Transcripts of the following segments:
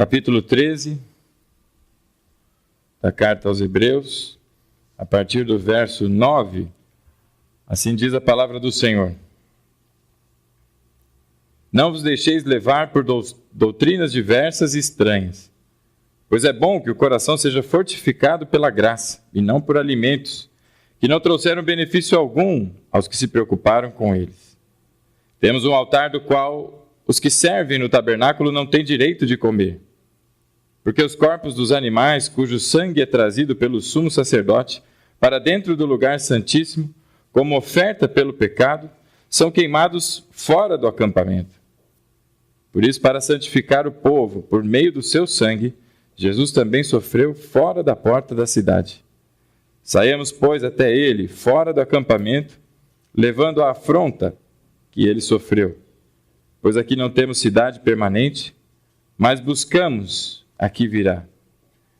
capítulo 13 da carta aos Hebreus, a partir do verso 9, assim diz a palavra do Senhor. Não vos deixeis levar por doutrinas diversas e estranhas, pois é bom que o coração seja fortificado pela graça, e não por alimentos, que não trouxeram benefício algum aos que se preocuparam com eles. Temos um altar do qual os que servem no tabernáculo não têm direito de comer, porque os corpos dos animais, cujo sangue é trazido pelo sumo sacerdote para dentro do lugar santíssimo, como oferta pelo pecado, são queimados fora do acampamento. Por isso, para santificar o povo por meio do seu sangue, Jesus também sofreu fora da porta da cidade. Saímos, pois, até ele, fora do acampamento, levando a afronta que ele sofreu. Pois aqui não temos cidade permanente, mas buscamos a que virá.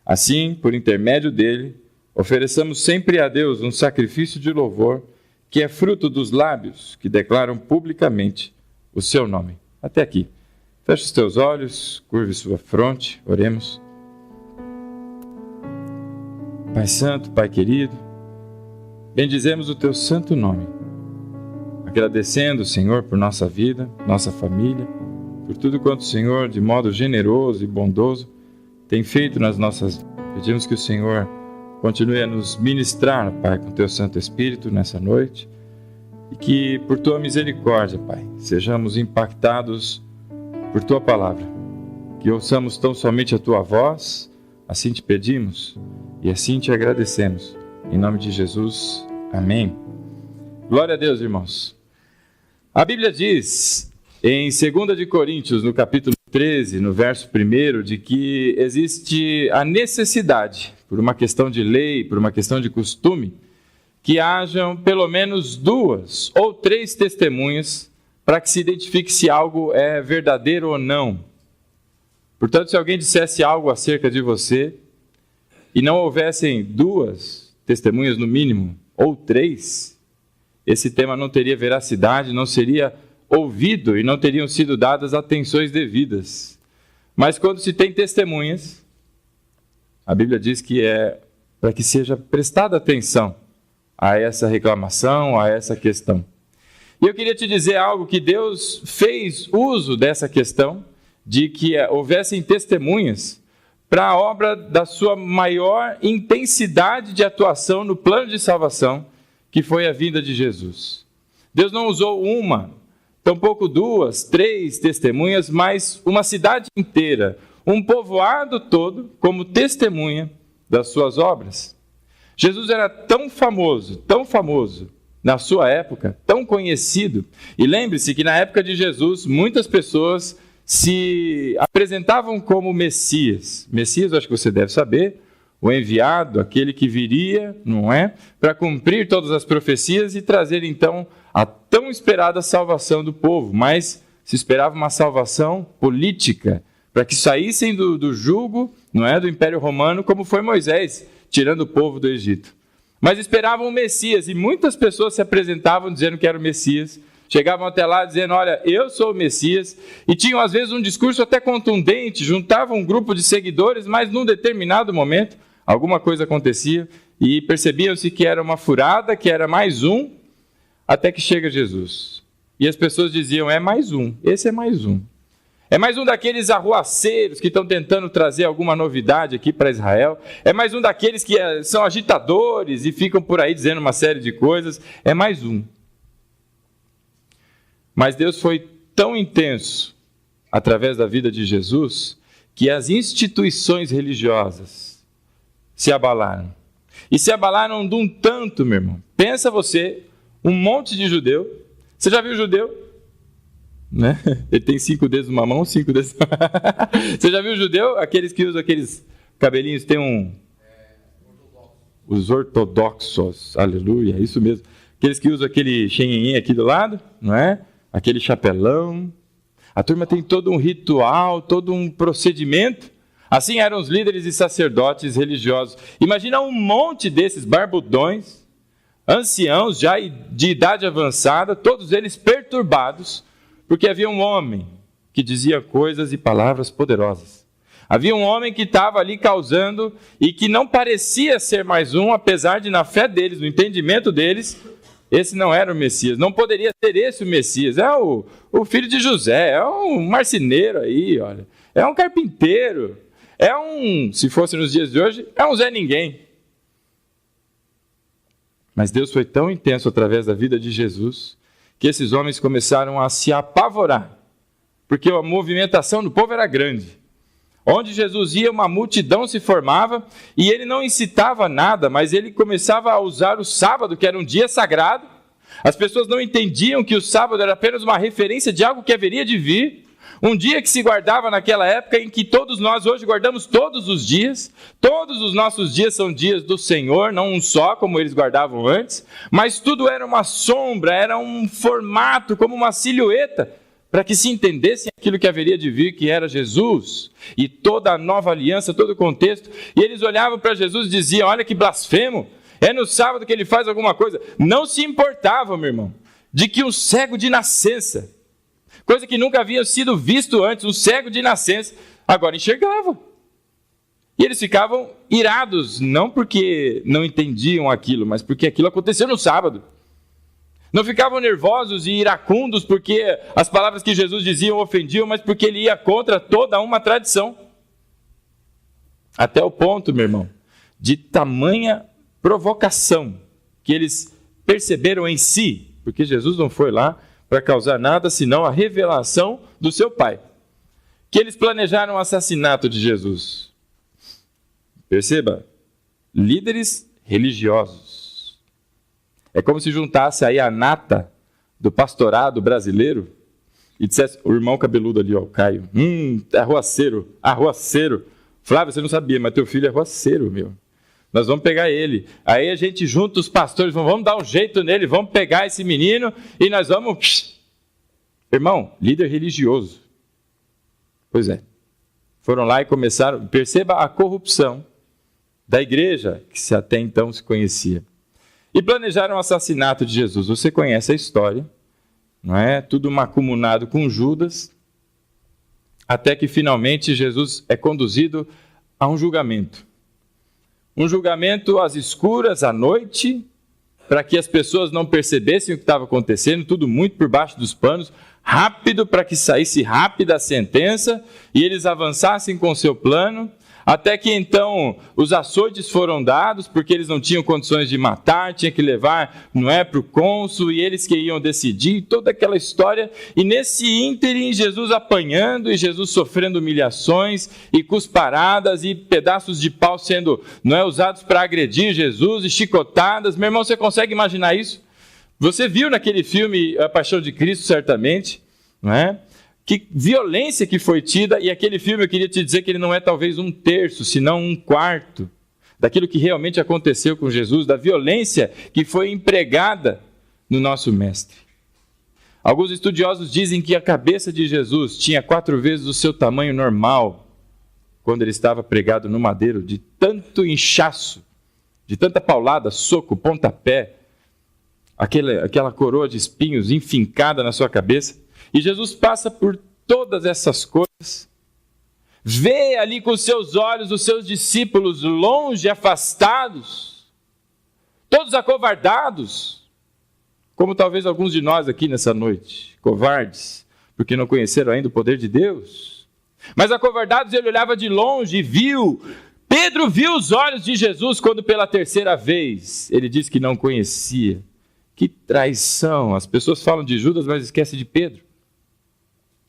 Assim, por intermédio dele, ofereçamos sempre a Deus um sacrifício de louvor, que é fruto dos lábios que declaram publicamente o seu nome. Até aqui. Feche os teus olhos, curve sua fronte, oremos. Pai Santo, Pai querido, bendizemos o teu santo nome, agradecendo, Senhor, por nossa vida, nossa família, por tudo quanto o Senhor, de modo generoso e bondoso, tem feito nas nossas vidas. Pedimos que o Senhor continue a nos ministrar, Pai, com teu Santo Espírito nessa noite, e que, por tua misericórdia, Pai, sejamos impactados por tua palavra, que ouçamos tão somente a tua voz, assim te pedimos e assim te agradecemos. Em nome de Jesus, amém. Glória a Deus, irmãos. A Bíblia diz, em 2 de Coríntios, no capítulo 13, no verso 1, de que existe a necessidade, por uma questão de lei, por uma questão de costume, que hajam pelo menos 2 ou 3 testemunhas para que se identifique se algo é verdadeiro ou não. Portanto, se alguém dissesse algo acerca de você e não houvessem 2 testemunhas no mínimo, ou 3, esse tema não teria veracidade, não seria ouvido e não teriam sido dadas atenções devidas. Mas quando se tem testemunhas, a Bíblia diz que é para que seja prestada atenção a essa reclamação, a essa questão. E eu queria te dizer algo, que Deus fez uso dessa questão, de que houvessem testemunhas para a obra da sua maior intensidade de atuação no plano de salvação, que foi a vinda de Jesus. Deus não usou 1, tampouco 2, 3 testemunhas, mas uma cidade inteira, um povoado todo, como testemunha das suas obras. Jesus era tão famoso na sua época, tão conhecido. E lembre-se que na época de Jesus, muitas pessoas se apresentavam como Messias. Messias, eu acho que você deve saber, o enviado, aquele que viria, não é? Para cumprir todas as profecias e trazer então a tão esperada salvação do povo. Mas se esperava uma salvação política, para que saíssem do jugo, não é, do Império Romano, como foi Moisés, tirando o povo do Egito. Mas esperavam o Messias, e muitas pessoas se apresentavam dizendo que era o Messias, chegavam até lá dizendo, olha, eu sou o Messias, e tinham às vezes um discurso até contundente, juntavam um grupo de seguidores, mas num determinado momento, alguma coisa acontecia, e percebiam-se que era uma furada, que era mais um, até que chega Jesus. E as pessoas diziam, é mais um, esse é mais um. É mais um daqueles arruaceiros que estão tentando trazer alguma novidade aqui para Israel. É mais um daqueles que são agitadores e ficam por aí dizendo uma série de coisas. É mais um. Mas Deus foi tão intenso através da vida de Jesus que as instituições religiosas se abalaram. E se abalaram de um tanto, meu irmão. Pensa você, um monte de judeu. Você já viu judeu? Né? Ele tem 5 dedos numa mão, 5 dedos. Você já viu o judeu? Aqueles que usam aqueles cabelinhos, tem os ortodoxos, aleluia, isso mesmo. Aqueles que usam aquele xenhenhen aqui do lado, não é? Aquele chapelão. A turma tem todo um ritual, todo um procedimento. Assim eram os líderes e sacerdotes religiosos. Imagina um monte desses barbudões, anciãos já de idade avançada, todos eles perturbados, porque havia um homem que dizia coisas e palavras poderosas. Havia um homem que estava ali causando e que não parecia ser mais um, apesar de na fé deles, no entendimento deles, esse não era o Messias. Não poderia ser esse o Messias. É o filho de José, é um marceneiro aí, olha. É um carpinteiro. É se fosse nos dias de hoje, é um Zé Ninguém. Mas Deus foi tão intenso através da vida de Jesus que esses homens começaram a se apavorar, porque a movimentação do povo era grande. Onde Jesus ia, uma multidão se formava, e ele não incitava nada, mas ele começava a usar o sábado, que era um dia sagrado. As pessoas não entendiam que o sábado era apenas uma referência de algo que haveria de vir. Um dia que se guardava naquela época, em que todos nós hoje guardamos todos os dias. Todos os nossos dias são dias do Senhor, não um só, como eles guardavam antes. Mas tudo era uma sombra, era um formato, como uma silhueta, para que se entendesse aquilo que haveria de vir, que era Jesus, e toda a nova aliança, todo o contexto. E eles olhavam para Jesus e diziam: olha que blasfemo, é no sábado que ele faz alguma coisa. Não se importavam, meu irmão, de que um cego de nascença, coisa que nunca havia sido visto antes, um cego de nascença, agora enxergava. E eles ficavam irados, não porque não entendiam aquilo, mas porque aquilo aconteceu no sábado. Não ficavam nervosos e iracundos porque as palavras que Jesus dizia ofendiam, mas porque ele ia contra toda uma tradição. Até o ponto, meu irmão, de tamanha provocação que eles perceberam em si, porque Jesus não foi lá para causar nada senão a revelação do seu Pai, que eles planejaram o assassinato de Jesus. Perceba, líderes religiosos. É como se juntasse aí a nata do pastorado brasileiro e dissesse: o irmão cabeludo ali, ó, o Caio, arruaceiro, arruaceiro. Flávio, você não sabia, mas teu filho é arruaceiro, meu. Nós vamos pegar ele. Aí a gente junta os pastores, vamos dar um jeito nele, vamos pegar esse menino e nós vamos... Irmão, líder religioso. Pois é. Foram lá e começaram... Perceba a corrupção da igreja que até então se conhecia. E planejaram o assassinato de Jesus. Você conhece a história, não é? Tudo macumunado com Judas, até que finalmente Jesus é conduzido a um julgamento. Um julgamento às escuras, à noite, para que as pessoas não percebessem o que estava acontecendo, tudo muito por baixo dos panos, rápido, para que saísse rápida a sentença e eles avançassem com o seu plano. Até que então os açoites foram dados, porque eles não tinham condições de matar, tinha que levar, não é, para o cônsul, e eles que iam decidir, toda aquela história. E nesse ínterim, Jesus apanhando, e Jesus sofrendo humilhações, e cusparadas, e pedaços de pau sendo, não é, usados para agredir Jesus, e chicotadas. Meu irmão, você consegue imaginar isso? Você viu naquele filme A Paixão de Cristo, certamente, não é? Que violência que foi tida, e aquele filme eu queria te dizer que ele não é talvez 1/3, senão 1/4 daquilo que realmente aconteceu com Jesus, da violência que foi empregada no nosso mestre. Alguns estudiosos dizem que a cabeça de Jesus tinha 4 vezes o seu tamanho normal, quando ele estava pregado no madeiro, de tanto inchaço, de tanta paulada, soco, pontapé, aquela coroa de espinhos enfincada na sua cabeça. E Jesus passa por todas essas coisas, vê ali com seus olhos os seus discípulos longe, afastados, todos acovardados, como talvez alguns de nós aqui nessa noite, covardes, porque não conheceram ainda o poder de Deus. Mas acovardados, ele olhava de longe e viu, Pedro viu os olhos de Jesus quando pela 3ª vez ele disse que não conhecia. Que traição! As pessoas falam de Judas, mas esquecem de Pedro.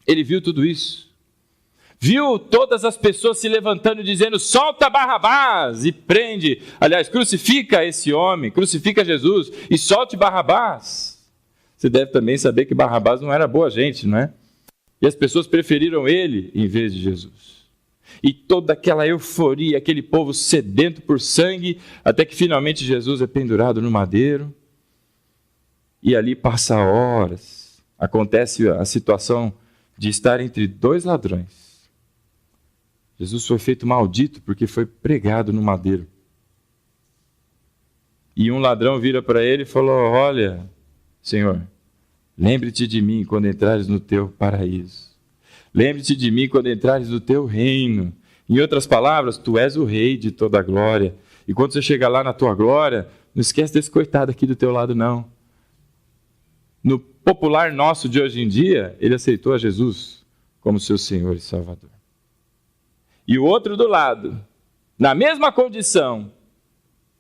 Ele viu tudo isso. Viu todas as pessoas se levantando dizendo: solta Barrabás e prende, aliás, crucifica esse homem, crucifica Jesus e solte Barrabás. Você deve também saber que Barrabás não era boa gente, não é? E as pessoas preferiram ele em vez de Jesus. E toda aquela euforia, aquele povo sedento por sangue, até que finalmente Jesus é pendurado no madeiro. E ali passa horas. Acontece a situação de estar entre 2 ladrões. Jesus foi feito maldito porque foi pregado no madeiro. E um ladrão vira para ele e falou: olha, Senhor, lembre-te de mim quando entrares no teu paraíso. Lembre-te de mim quando entrares no teu reino. Em outras palavras, tu és o rei de toda a glória. E quando você chegar lá na tua glória, não esquece desse coitado aqui do teu lado, não. No popular nosso de hoje em dia, ele aceitou a Jesus como seu Senhor e Salvador. E o outro do lado, na mesma condição,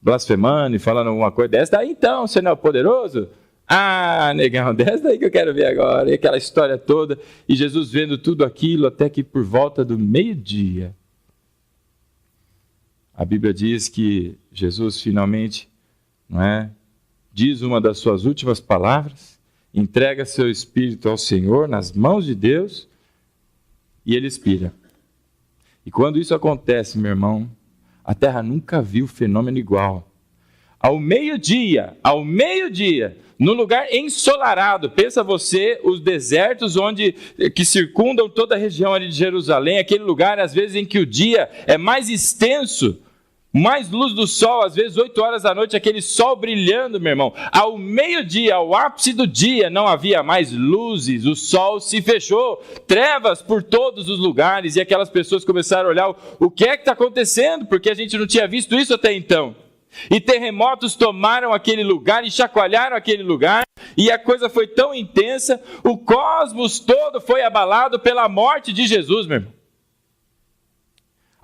blasfemando e falando alguma coisa dessa, daí então, você não é o poderoso? Ah, negão, dessa daí que eu quero ver agora. E aquela história toda, e Jesus vendo tudo aquilo, até que por volta do meio-dia, a Bíblia diz que Jesus finalmente, diz uma das suas últimas palavras, entrega seu espírito ao Senhor, nas mãos de Deus, e ele expira. E quando isso acontece, meu irmão, a terra nunca viu fenômeno igual. Ao meio-dia, num lugar ensolarado, pensa você, os desertos que circundam toda a região ali de Jerusalém, aquele lugar às vezes em que o dia é mais extenso, mais luz do sol, às vezes 8 horas da noite, aquele sol brilhando, meu irmão. Ao meio-dia, ao ápice do dia, não havia mais luzes, o sol se fechou, trevas por todos os lugares, e aquelas pessoas começaram a olhar o que é que está acontecendo, porque a gente não tinha visto isso até então. E terremotos tomaram aquele lugar e chacoalharam aquele lugar, e a coisa foi tão intensa, o cosmos todo foi abalado pela morte de Jesus, meu irmão.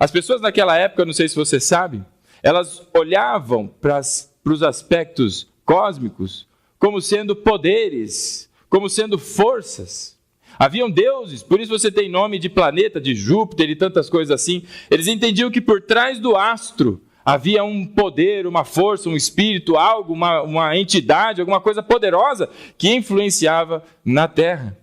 As pessoas naquela época, não sei se você sabe, elas olhavam para os aspectos cósmicos como sendo poderes, como sendo forças. Haviam deuses, por isso você tem nome de planeta, de Júpiter e tantas coisas assim. Eles entendiam que por trás do astro havia um poder, uma força, um espírito, algo, uma entidade, alguma coisa poderosa que influenciava na Terra.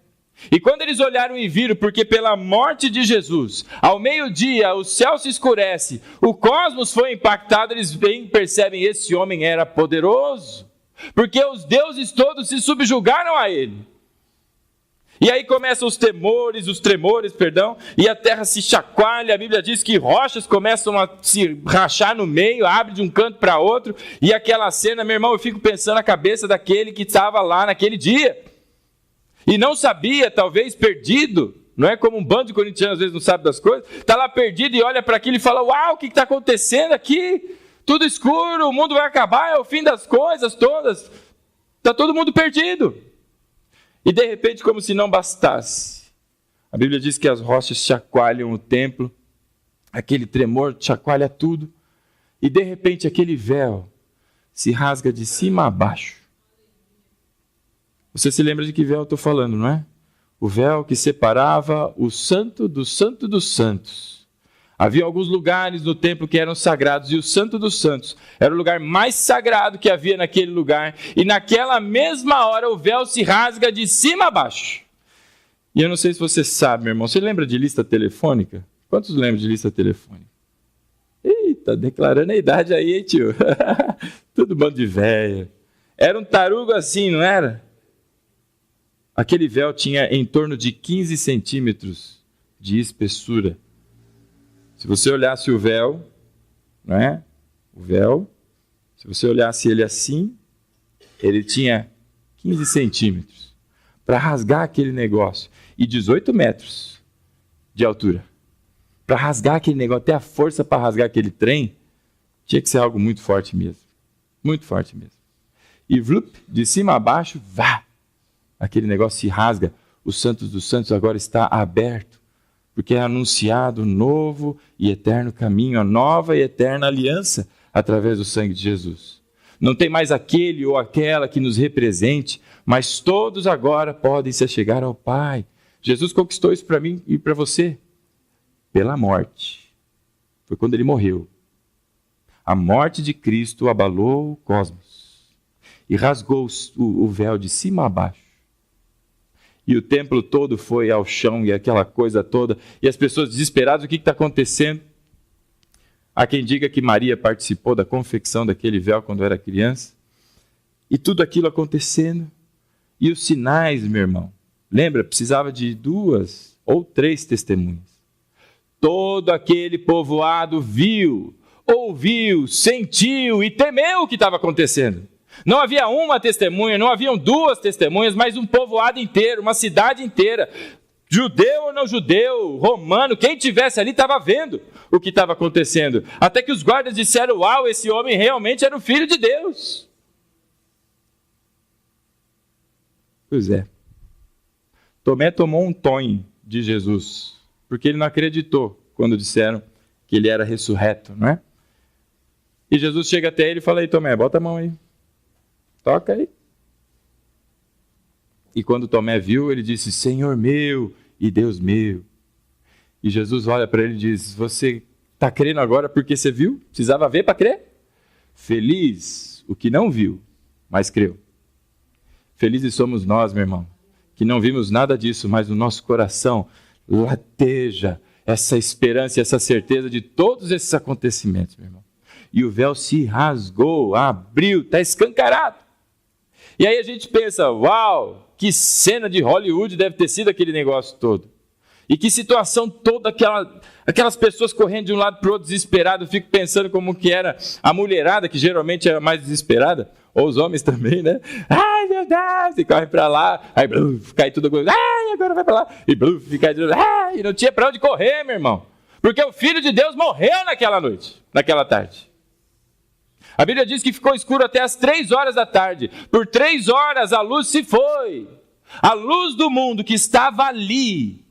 E quando eles olharam e viram, porque pela morte de Jesus, ao meio-dia o céu se escurece, o cosmos foi impactado, eles bem percebem que esse homem era poderoso, porque os deuses todos se subjugaram a ele. E aí começam os tremores, e a terra se chacoalha, a Bíblia diz que rochas começam a se rachar no meio, abre de um canto para outro, e aquela cena, meu irmão, eu fico pensando na cabeça daquele que estava lá naquele dia, e não sabia, talvez perdido, não é como um bando de corintianos às vezes não sabe das coisas, está lá perdido e olha para aquilo e fala, uau, o que está acontecendo aqui? Tudo escuro, o mundo vai acabar, é o fim das coisas todas, está todo mundo perdido. E de repente, como se não bastasse, a Bíblia diz que as rochas chacoalham o templo, aquele tremor chacoalha tudo, e de repente aquele véu se rasga de cima a baixo. Você se lembra de que véu eu estou falando, não é? O véu que separava o santo dos santos. Havia alguns lugares no templo que eram sagrados, e o santo dos santos era o lugar mais sagrado que havia naquele lugar. E naquela mesma hora o véu se rasga de cima a baixo. E eu não sei se você sabe, meu irmão, você lembra de lista telefônica? Quantos lembram de lista telefônica? Eita, declarando a idade aí, hein, tio? Todo bando de velho. Era um tarugo assim, não era? Aquele véu tinha em torno de 15 centímetros de espessura. Se você olhasse o véu, não é? O véu, se você olhasse ele assim, ele tinha 15 centímetros para rasgar aquele negócio, e 18 metros de altura. Para rasgar aquele negócio, ter a força para rasgar aquele trem, tinha que ser algo muito forte mesmo. Muito forte mesmo. E de cima a baixo, aquele negócio se rasga. O Santos dos Santos agora está aberto, porque é anunciado um novo e eterno caminho, a nova e eterna aliança através do sangue de Jesus. Não tem mais aquele ou aquela que nos represente, mas todos agora podem se achegar ao Pai. Jesus conquistou isso para mim e para você pela morte. Foi quando ele morreu. A morte de Cristo abalou o cosmos e rasgou o véu de cima a baixo. E o templo todo foi ao chão, e aquela coisa toda, e as pessoas desesperadas, o que está acontecendo? Há quem diga que Maria participou da confecção daquele véu quando era criança, e tudo aquilo acontecendo, e os sinais, meu irmão, lembra, precisava de 2 ou 3 testemunhas. Todo aquele povoado viu, ouviu, sentiu e temeu o que estava acontecendo. Não havia uma testemunha, não haviam 2 testemunhas, mas um povoado inteiro, uma cidade inteira. Judeu ou não judeu, romano, quem tivesse ali estava vendo o que estava acontecendo. Até que os guardas disseram: uau, esse homem realmente era o Filho de Deus. Pois é. Tomé tomou um tonho de Jesus, porque ele não acreditou quando disseram que ele era ressurreto, não é? E Jesus chega até ele e fala: aí, Tomé, bota a mão aí. Toca aí. E quando Tomé viu, ele disse: Senhor meu e Deus meu. E Jesus olha para ele e diz: você está crendo agora porque você viu? Precisava ver para crer? Feliz o que não viu, mas creu. Felizes somos nós, meu irmão, que não vimos nada disso, mas no nosso coração lateja essa esperança e essa certeza de todos esses acontecimentos, meu irmão. E o véu se rasgou, abriu, está escancarado. E aí a gente pensa: uau, que cena de Hollywood deve ter sido aquele negócio todo. E que situação toda, aquelas pessoas correndo de um lado para o outro desesperado. Eu fico pensando como que era a mulherada, que geralmente era mais desesperada, ou os homens também, né? Ai, meu Deus! E corre para lá, aí bluf, cai tudo, ai, agora vai para lá, e bluf, cai tudo, ai, e não tinha para onde correr, meu irmão. Porque o Filho de Deus morreu naquela noite, naquela tarde. A Bíblia diz que ficou escuro até as 3 horas da tarde. Por 3 horas a luz se foi. A luz do mundo que estava ali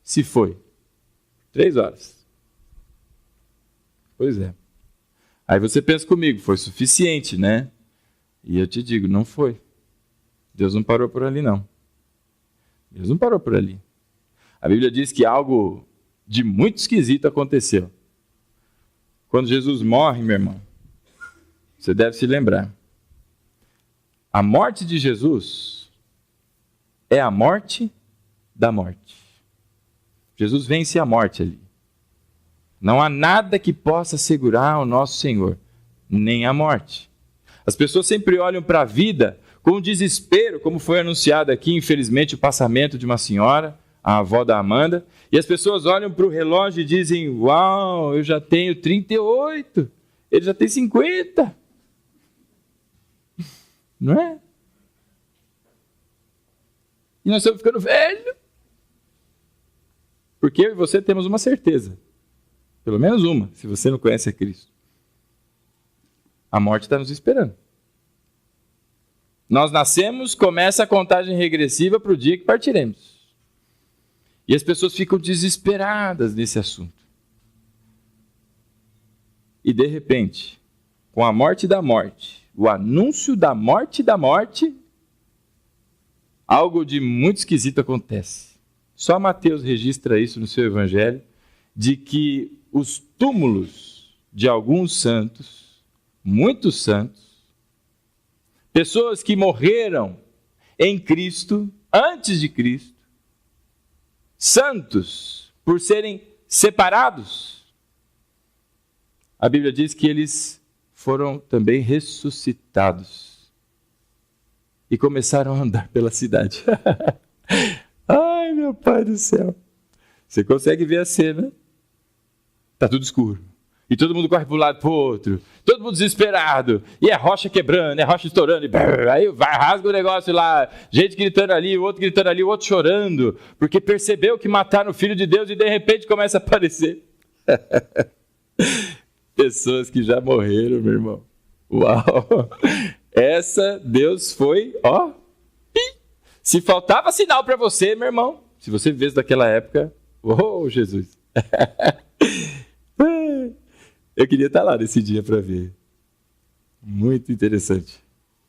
se foi. 3 horas. Pois é. Aí você pensa comigo: foi suficiente, né? E eu te digo: não foi. Deus não parou por ali, não. Deus não parou por ali. A Bíblia diz que algo de muito esquisito aconteceu. Quando Jesus morre, meu irmão, você deve se lembrar. A morte de Jesus é a morte da morte. Jesus vence a morte ali. Não há nada que possa segurar o nosso Senhor, nem a morte. As pessoas sempre olham para a vida com desespero, como foi anunciado aqui, infelizmente, o passamento de uma senhora, a avó da Amanda, e as pessoas olham para o relógio e dizem: uau, eu já tenho 38, ele já tem 50. Não é? E nós estamos ficando velhos. Porque eu e você temos uma certeza. Pelo menos uma, se você não conhece a Cristo. A morte está nos esperando. Nós nascemos, começa a contagem regressiva para o dia que partiremos. E as pessoas ficam desesperadas nesse assunto. E de repente, com a morte da morte, o anúncio da morte, algo de muito esquisito acontece. Só Mateus registra isso no seu evangelho, de que os túmulos de alguns santos, muitos santos, pessoas que morreram em Cristo, antes de Cristo, santos, por serem separados, a Bíblia diz que eles foram também ressuscitados e começaram a andar pela cidade. Ai, meu Pai do céu. Você consegue ver a cena? Está tudo escuro. E todo mundo corre para um lado e para o outro. Todo mundo desesperado. E é rocha quebrando, é rocha estourando. E aí vai, rasga o negócio lá. Gente gritando ali, o outro gritando ali, o outro chorando. Porque percebeu que mataram o Filho de Deus e de repente começa a aparecer. Pessoas que já morreram, meu irmão. Uau! Essa Deus foi, ó. Se faltava sinal para você, meu irmão, se você vivesse daquela época, oh, Jesus. Eu queria estar lá nesse dia para ver. Muito interessante.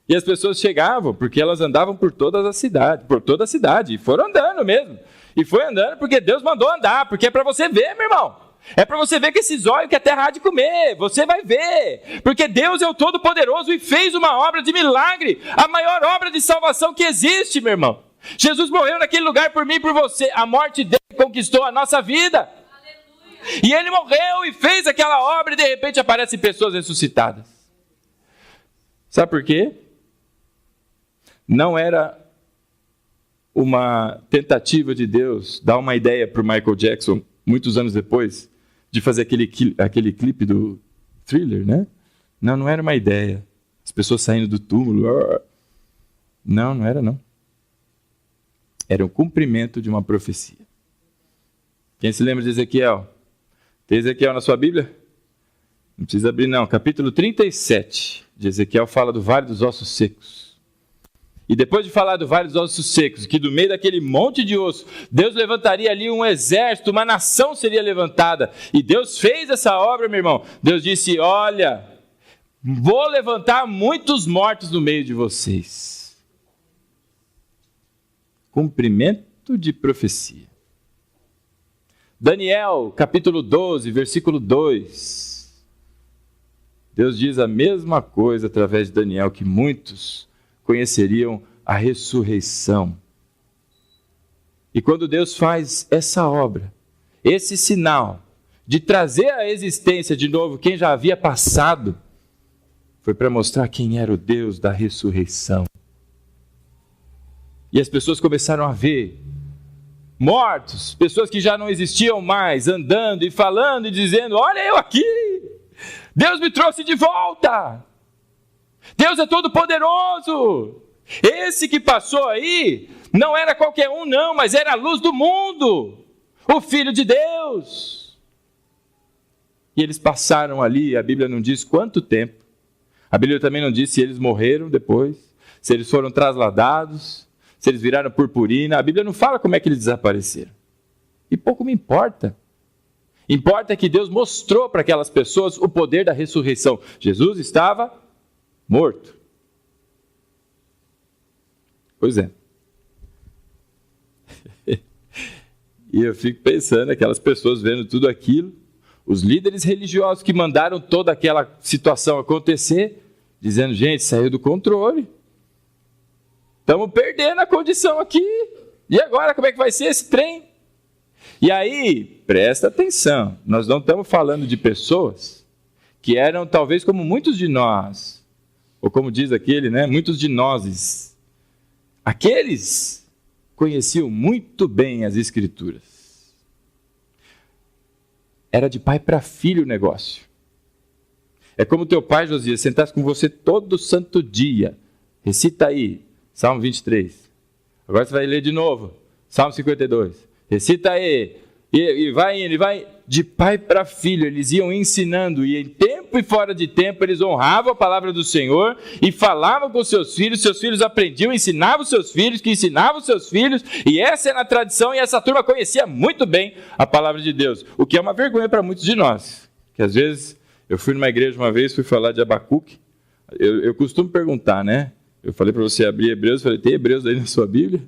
E as pessoas chegavam, porque elas andavam por toda a cidade, e foram andando mesmo. E foi andando porque Deus mandou andar, porque é para você ver, meu irmão. É para você ver que esses olhos que a terra há de comer, você vai ver. Porque Deus é o Todo-Poderoso e fez uma obra de milagre, a maior obra de salvação que existe, meu irmão. Jesus morreu naquele lugar por mim e por você. A morte dele conquistou a nossa vida. Aleluia. E ele morreu e fez aquela obra e de repente aparecem pessoas ressuscitadas. Sabe por quê? Não era uma tentativa de Deus dar uma ideia para o Michael Jackson, muitos anos depois, de fazer aquele clipe do Thriller, né? Não era uma ideia. As pessoas saindo do túmulo. Não era não. Era o cumprimento de uma profecia. Quem se lembra de Ezequiel? Tem Ezequiel na sua Bíblia? Não precisa abrir não. Capítulo 37 de Ezequiel fala do Vale dos Ossos Secos. E depois de falar do Vale dos Ossos Secos, que do meio daquele monte de osso, Deus levantaria ali um exército, uma nação seria levantada. E Deus fez essa obra, meu irmão. Deus disse, olha, vou levantar muitos mortos no meio de vocês. Cumprimento de profecia. Daniel, capítulo 12, versículo 2. Deus diz a mesma coisa através de Daniel, que muitos conheceriam a ressurreição. E quando Deus faz essa obra, esse sinal de trazer à existência de novo quem já havia passado, foi para mostrar quem era o Deus da ressurreição. E as pessoas começaram a ver mortos, pessoas que já não existiam mais, andando e falando e dizendo, olha eu aqui, Deus me trouxe de volta, Deus é todo poderoso, esse que passou aí, não era qualquer um não, mas era a luz do mundo, o Filho de Deus. E eles passaram ali, a Bíblia não diz quanto tempo, a Bíblia também não diz se eles morreram depois, se eles foram trasladados, se eles viraram purpurina, a Bíblia não fala como é que eles desapareceram. E pouco me importa. Importa que Deus mostrou para aquelas pessoas o poder da ressurreição. Jesus estava morto. Pois é. E eu fico pensando, aquelas pessoas vendo tudo aquilo, os líderes religiosos que mandaram toda aquela situação acontecer, dizendo, gente, saiu do controle. Estamos perdendo a condição aqui. E agora, como é que vai ser esse trem? E aí, presta atenção, nós não estamos falando de pessoas que eram talvez como muitos de nós, ou como diz aquele, né, muitos de nós. Aqueles conheciam muito bem as Escrituras. Era de pai para filho o negócio. É como teu pai, Josias, sentasse com você todo santo dia. Recita aí. Salmo 23. Agora você vai ler de novo. Salmo 52. Recita aí. E vai indo, e vai. De pai para filho, eles iam ensinando. E em tempo e fora de tempo, eles honravam a palavra do Senhor. E falavam com seus filhos aprendiam, ensinavam seus filhos, que ensinavam seus filhos. E essa era a tradição, e essa turma conhecia muito bem a palavra de Deus. O que é uma vergonha para muitos de nós. Que às vezes, eu fui numa igreja uma vez, fui falar de Abacuque. Eu costumo perguntar, né? Eu falei para você abrir Hebreus, falei, tem Hebreus aí na sua Bíblia?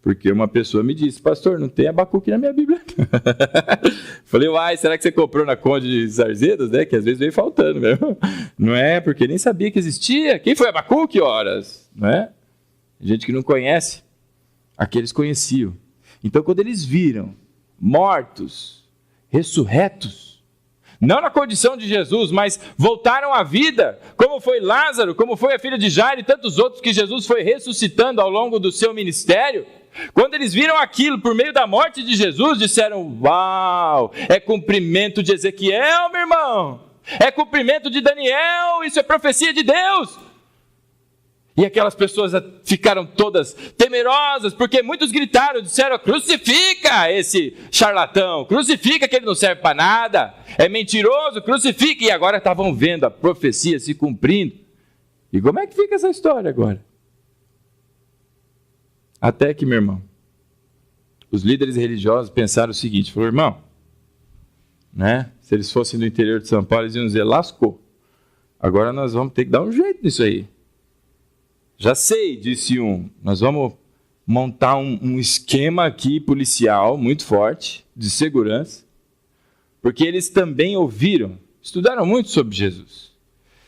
Porque uma pessoa me disse, pastor, não tem Abacuque na minha Bíblia. Falei, uai, será que você comprou na Conde de Sarzedas, né? Que às vezes veio faltando mesmo. Não é, porque nem sabia que existia. Quem foi Abacuque, horas? Não é? Gente que não conhece. Aqueles conheciam. Então, quando eles viram mortos, ressurretos, não na condição de Jesus, mas voltaram à vida, como foi Lázaro, como foi a filha de Jairo e tantos outros que Jesus foi ressuscitando ao longo do seu ministério. Quando eles viram aquilo por meio da morte de Jesus, disseram, uau, é cumprimento de Ezequiel, meu irmão, é cumprimento de Daniel, isso é profecia de Deus. E aquelas pessoas ficaram todas temerosas, porque muitos gritaram, disseram, crucifica esse charlatão, crucifica que ele não serve para nada, é mentiroso, crucifica. E agora estavam vendo a profecia se cumprindo. E como é que fica essa história agora? Até que, meu irmão, os líderes religiosos pensaram o seguinte, falaram, irmão, né? Se eles fossem do interior de São Paulo, eles iam dizer, lascou, agora nós vamos ter que dar um jeito nisso aí. Já sei, disse um, nós vamos montar um esquema aqui policial muito forte, de segurança, porque eles também ouviram, estudaram muito sobre Jesus.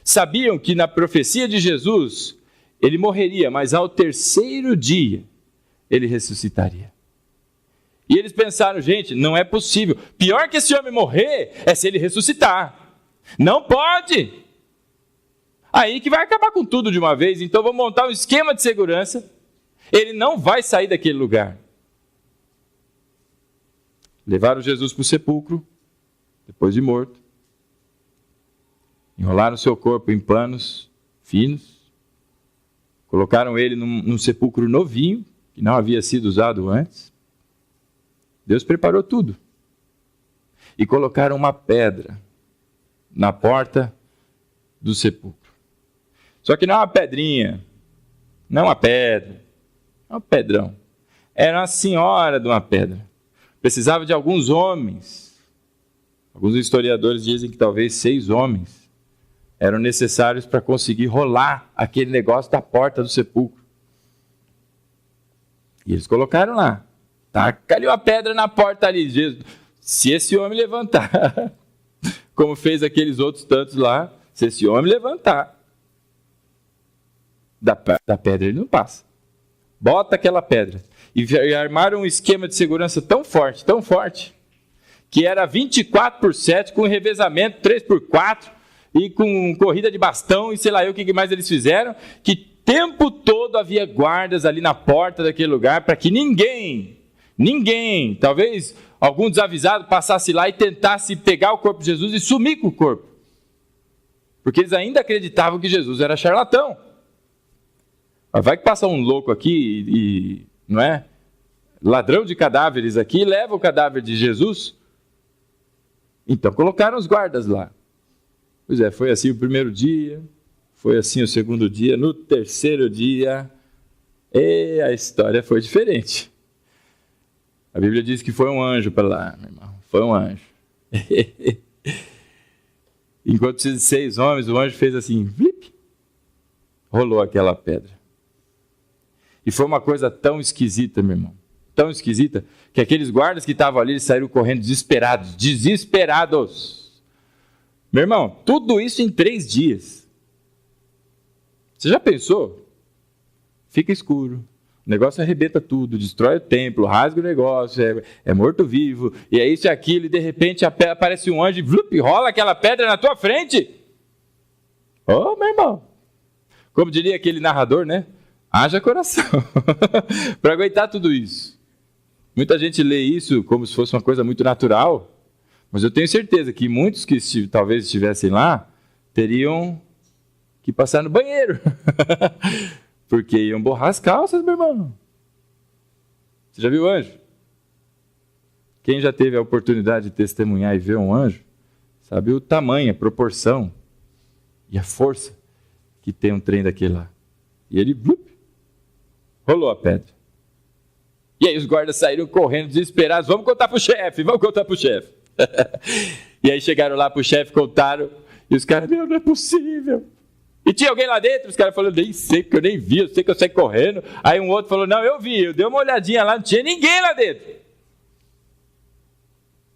Sabiam que na profecia de Jesus, ele morreria, mas ao terceiro dia, ele ressuscitaria. E eles pensaram, gente, não é possível. Pior que esse homem morrer, é se ele ressuscitar. Não pode! Aí que vai acabar com tudo de uma vez. Então vamos montar um esquema de segurança. Ele não vai sair daquele lugar. Levaram Jesus para o sepulcro, depois de morto. Enrolaram seu corpo em panos finos. Colocaram ele num sepulcro novinho, que não havia sido usado antes. Deus preparou tudo. E colocaram uma pedra na porta do sepulcro. Só que não é uma pedrinha, não é uma pedra, é um pedrão. Era uma senhora de uma pedra. Precisava de alguns homens. Alguns historiadores dizem que talvez 6 homens eram necessários para conseguir rolar aquele negócio da porta do sepulcro. E eles colocaram lá. Taca ali uma pedra na porta ali. Se esse homem levantar, como fez aqueles outros tantos lá, se esse homem levantar, da pedra ele não passa. Bota aquela pedra. E armaram um esquema de segurança tão forte, que era 24/7, com revezamento 3x4, e com corrida de bastão, e sei lá o que mais eles fizeram, que o tempo todo havia guardas ali na porta daquele lugar, para que ninguém, talvez algum desavisado passasse lá e tentasse pegar o corpo de Jesus e sumir com o corpo. Porque eles ainda acreditavam que Jesus era charlatão. Mas vai que passa um louco aqui e não é? Ladrão de cadáveres aqui e leva o cadáver de Jesus. Então colocaram os guardas lá. Pois é, foi assim o primeiro dia, foi assim o segundo dia, no terceiro dia, a história foi diferente. A Bíblia diz que foi um anjo para lá, meu irmão. Foi um anjo. Enquanto precisa de 6 homens, o anjo fez assim, flip, rolou aquela pedra. E foi uma coisa tão esquisita, meu irmão. Tão esquisita, que aqueles guardas que estavam ali, eles saíram correndo desesperados. Meu irmão, tudo isso em 3 dias. Você já pensou? Fica escuro. O negócio arrebenta tudo, destrói o templo, rasga o negócio, é morto-vivo, e é isso e aquilo, e de repente aparece um anjo e rola aquela pedra na tua frente. Ô, meu irmão. Como diria aquele narrador, né? Haja coração para aguentar tudo isso. Muita gente lê isso como se fosse uma coisa muito natural, mas eu tenho certeza que muitos que talvez estivessem lá teriam que passar no banheiro. Porque iam borrar as calças, meu irmão. Você já viu o anjo? Quem já teve a oportunidade de testemunhar e ver um anjo, sabe o tamanho, a proporção e a força que tem um trem daquele lá. E ele rolou a pedra. E aí os guardas saíram correndo, desesperados. Vamos contar pro chefe. E aí chegaram lá pro chefe, contaram. E os caras, não é possível. E tinha alguém lá dentro? Os caras falaram, nem sei, porque eu nem vi, eu sei que eu saí correndo. Aí um outro falou, não, eu vi, eu dei uma olhadinha lá, não tinha ninguém lá dentro.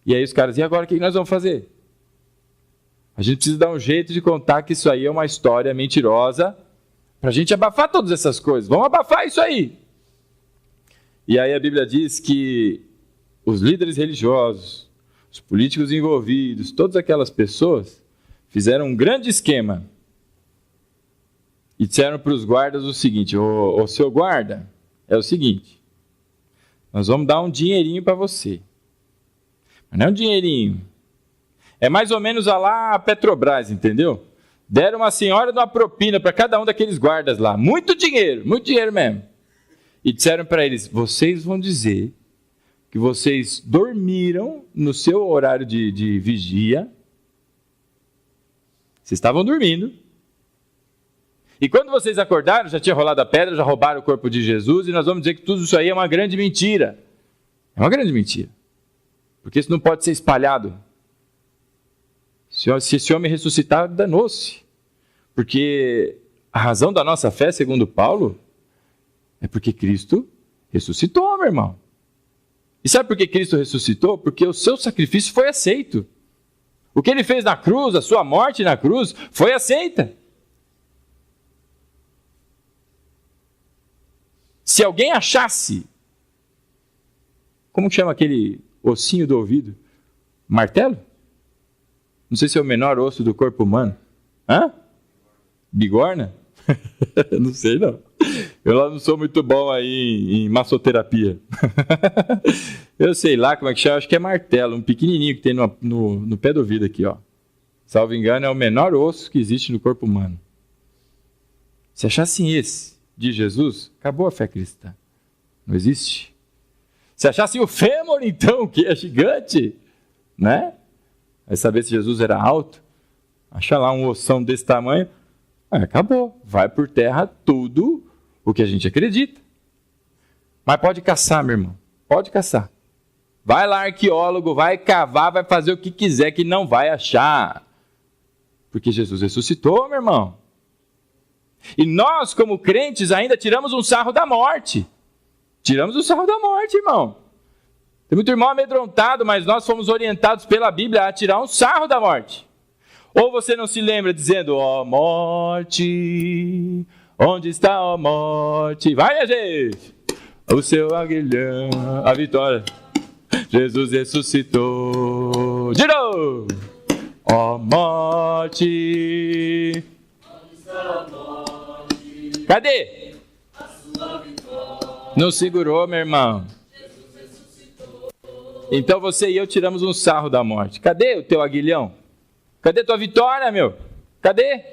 E aí os caras, e agora o que nós vamos fazer? A gente precisa dar um jeito de contar que isso aí é uma história mentirosa, para a gente abafar todas essas coisas. Vamos abafar isso aí. E aí a Bíblia diz que os líderes religiosos, os políticos envolvidos, todas aquelas pessoas, fizeram um grande esquema. E disseram para os guardas o seguinte, ô seu guarda, é o seguinte, nós vamos dar um dinheirinho para você. Mas não é um dinheirinho. É mais ou menos a Petrobras, entendeu? Deram uma senhora de uma propina para cada um daqueles guardas lá. Muito dinheiro mesmo. E disseram para eles, vocês vão dizer que vocês dormiram no seu horário de vigia. Vocês estavam dormindo. E quando vocês acordaram, já tinha rolado a pedra, já roubaram o corpo de Jesus, e nós vamos dizer que tudo isso aí é uma grande mentira. É uma grande mentira. Porque isso não pode ser espalhado. Se esse homem ressuscitar, danou-se. Porque a razão da nossa fé, segundo Paulo, é porque Cristo ressuscitou, meu irmão. E sabe por que Cristo ressuscitou? Porque o seu sacrifício foi aceito. O que ele fez na cruz, a sua morte na cruz, foi aceita. Se alguém achasse, como chama aquele ossinho do ouvido? Martelo? Não sei se é o menor osso do corpo humano. Hã? Bigorna? Não sei não. Eu lá não sou muito bom aí em massoterapia. Eu sei lá como é que chama, acho que é martelo, um pequenininho que tem no pé do ouvido aqui, ó. Salvo engano, é o menor osso que existe no corpo humano. Se achassem esse de Jesus, acabou a fé cristã. Não existe. Se achasse o fêmur, então, que é gigante, né? Vai saber se Jesus era alto. Acha lá um ossão desse tamanho, acabou. Vai por terra tudo o que a gente acredita. Mas pode caçar, meu irmão. Pode caçar. Vai lá, arqueólogo, vai cavar, vai fazer o que quiser, que não vai achar. Porque Jesus ressuscitou, meu irmão. E nós, como crentes, ainda tiramos um sarro da morte. Tiramos o sarro da morte, irmão. Tem muito irmão amedrontado, mas nós fomos orientados pela Bíblia a tirar um sarro da morte. Ou você não se lembra dizendo, ó morte, onde está a morte? Vai, minha gente! O seu aguilhão, a vitória. Jesus ressuscitou. De novo! Ó morte, onde está a morte? Cadê? A sua vitória. Não segurou, meu irmão. Jesus ressuscitou. Então você e eu tiramos um sarro da morte. Cadê o teu aguilhão? Cadê tua vitória, meu? Cadê?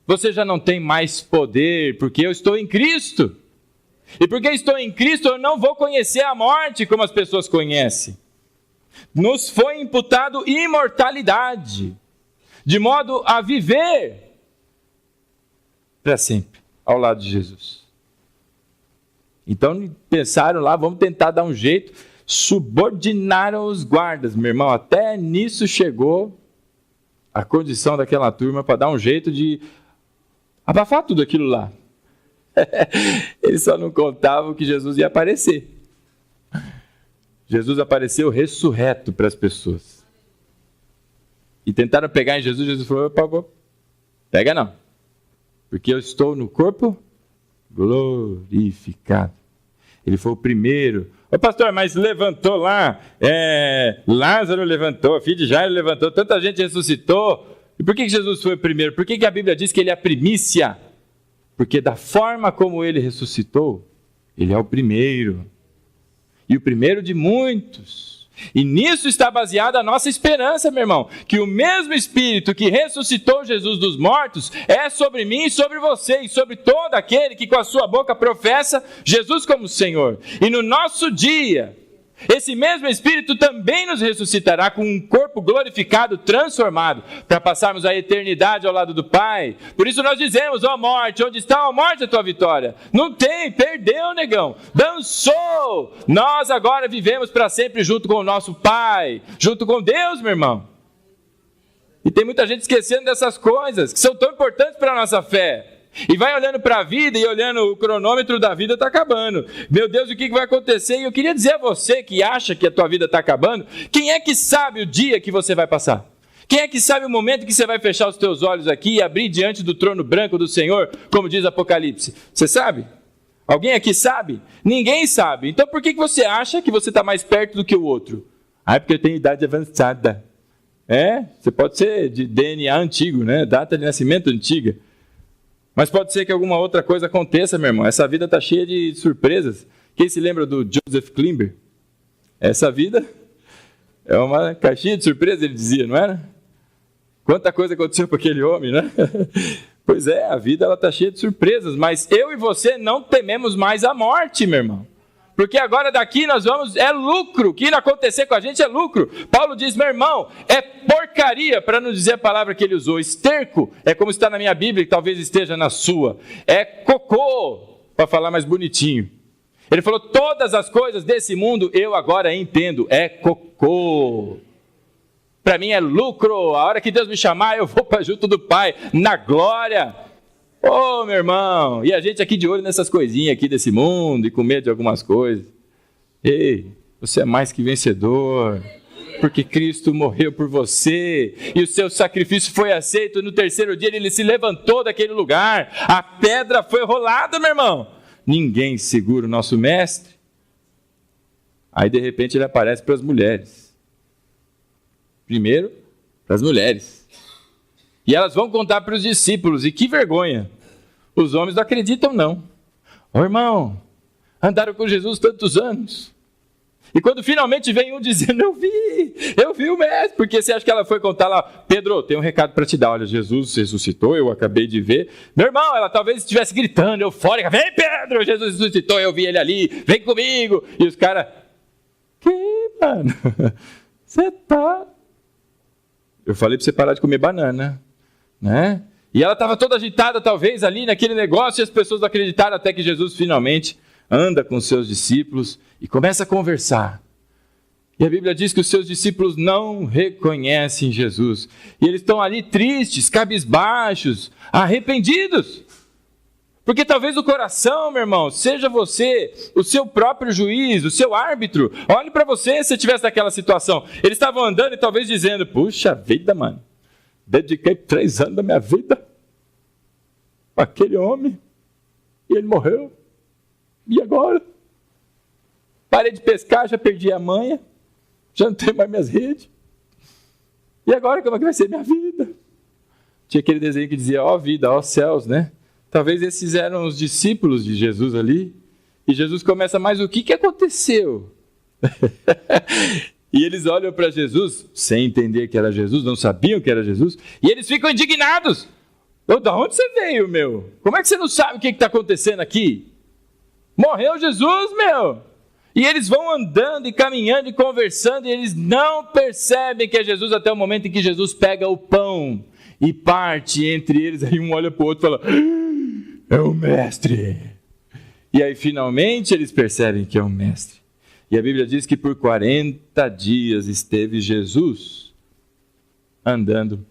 Você já não tem mais poder, porque eu estou em Cristo. E porque estou em Cristo, eu não vou conhecer a morte como as pessoas conhecem. Nos foi imputado imortalidade, de modo a viver para sempre, ao lado de Jesus. Então pensaram lá, vamos tentar dar um jeito, subordinaram os guardas, meu irmão, até nisso chegou a condição daquela turma para dar um jeito de abafar tudo aquilo lá. Eles só não contavam que Jesus ia aparecer. Jesus apareceu ressurreto para as pessoas. E tentaram pegar em Jesus, Jesus falou, pega não, porque eu estou no corpo glorificado. Ele foi o primeiro. Ô pastor, mas levantou lá, Lázaro levantou, a filha de Jairo levantou, tanta gente ressuscitou. E por que Jesus foi o primeiro? Por que a Bíblia diz que ele é a primícia? Porque da forma como ele ressuscitou, ele é o primeiro. E o primeiro de muitos. E nisso está baseada a nossa esperança, meu irmão. Que o mesmo Espírito que ressuscitou Jesus dos mortos é sobre mim e sobre você e sobre todo aquele que com a sua boca professa Jesus como Senhor. E no nosso dia, esse mesmo Espírito também nos ressuscitará com um corpo glorificado, transformado, para passarmos a eternidade ao lado do Pai. Por isso nós dizemos, ó morte, onde está a morte a tua vitória? Não tem, perdeu, negão, dançou. Nós agora vivemos para sempre junto com o nosso Pai, junto com Deus, meu irmão. E tem muita gente esquecendo dessas coisas, que são tão importantes para a nossa fé. E vai olhando para a vida e olhando o cronômetro da vida está acabando. Meu Deus, o que vai acontecer? E eu queria dizer a você que acha que a tua vida está acabando, quem é que sabe o dia que você vai passar? Quem é que sabe o momento que você vai fechar os teus olhos aqui e abrir diante do trono branco do Senhor, como diz Apocalipse? Você sabe? Alguém aqui sabe? Ninguém sabe. Então por que você acha que você está mais perto do que o outro? Ah, é porque eu tenho idade avançada. Você pode ser de DNA antigo, né? Data de nascimento antiga. Mas pode ser que alguma outra coisa aconteça, meu irmão. Essa vida está cheia de surpresas. Quem se lembra do Joseph Klimber? Essa vida é uma caixinha de surpresa, ele dizia, não era? Quanta coisa aconteceu com aquele homem, né? Pois é, a vida está cheia de surpresas. Mas eu e você não tememos mais a morte, meu irmão. Porque agora daqui nós vamos, é lucro, o que irá acontecer com a gente é lucro. Paulo diz, meu irmão, é porcaria, para não dizer a palavra que ele usou, esterco, é como está na minha Bíblia, que talvez esteja na sua, é cocô, para falar mais bonitinho. Ele falou, todas as coisas desse mundo eu agora entendo, é cocô. Para mim é lucro, a hora que Deus me chamar eu vou para junto do Pai, na glória. Ô, meu irmão, e a gente aqui de olho nessas coisinhas aqui desse mundo e com medo de algumas coisas. Ei, você é mais que vencedor, porque Cristo morreu por você e o seu sacrifício foi aceito. No terceiro dia ele se levantou daquele lugar, a pedra foi rolada, meu irmão. Ninguém segura o nosso mestre. Aí de repente ele aparece para as mulheres. Primeiro, para as mulheres. E elas vão contar para os discípulos, e que vergonha, os homens não acreditam não. Ô irmão, andaram com Jesus tantos anos, E quando finalmente vem um dizendo, eu vi o mestre, porque você acha que ela foi contar lá, Pedro, tem um recado para te dar, olha, Jesus ressuscitou, eu acabei de ver. Meu irmão, ela talvez estivesse gritando, eufórica, vem Pedro, Jesus ressuscitou, eu vi ele ali, vem comigo. E os caras, que, mano? Você tá... Eu falei para você parar de comer banana, né? E ela estava toda agitada, talvez, ali naquele negócio, e as pessoas não acreditaram até que Jesus finalmente anda com os seus discípulos e começa a conversar. E a Bíblia diz que os seus discípulos não reconhecem Jesus. E eles estão ali tristes, cabisbaixos, arrependidos. Porque talvez o coração, meu irmão, seja você, o seu próprio juiz, o seu árbitro. Olhe para você se você estivesse naquela situação. Eles estavam andando e talvez dizendo, puxa vida, mano, dediquei 3 anos da minha vida para aquele homem e ele morreu. E agora? Parei de pescar, já perdi a manha, já não tenho mais minhas redes. E agora como é que vai ser minha vida? Tinha aquele desenho que dizia, ó vida, ó céus, né? Talvez esses eram os discípulos de Jesus ali. E Jesus começa, mas o que aconteceu? E eles olham para Jesus, sem entender que era Jesus, não sabiam que era Jesus, e eles ficam indignados. Da onde você veio, meu? Como é que você não sabe o que está acontecendo aqui? Morreu Jesus, meu! E eles vão andando e caminhando e conversando, e eles não percebem que é Jesus até o momento em que Jesus pega o pão e parte entre eles. Aí um olha para o outro e fala, é o mestre. E aí finalmente eles percebem que é o mestre. E a Bíblia diz que por 40 dias esteve Jesus andando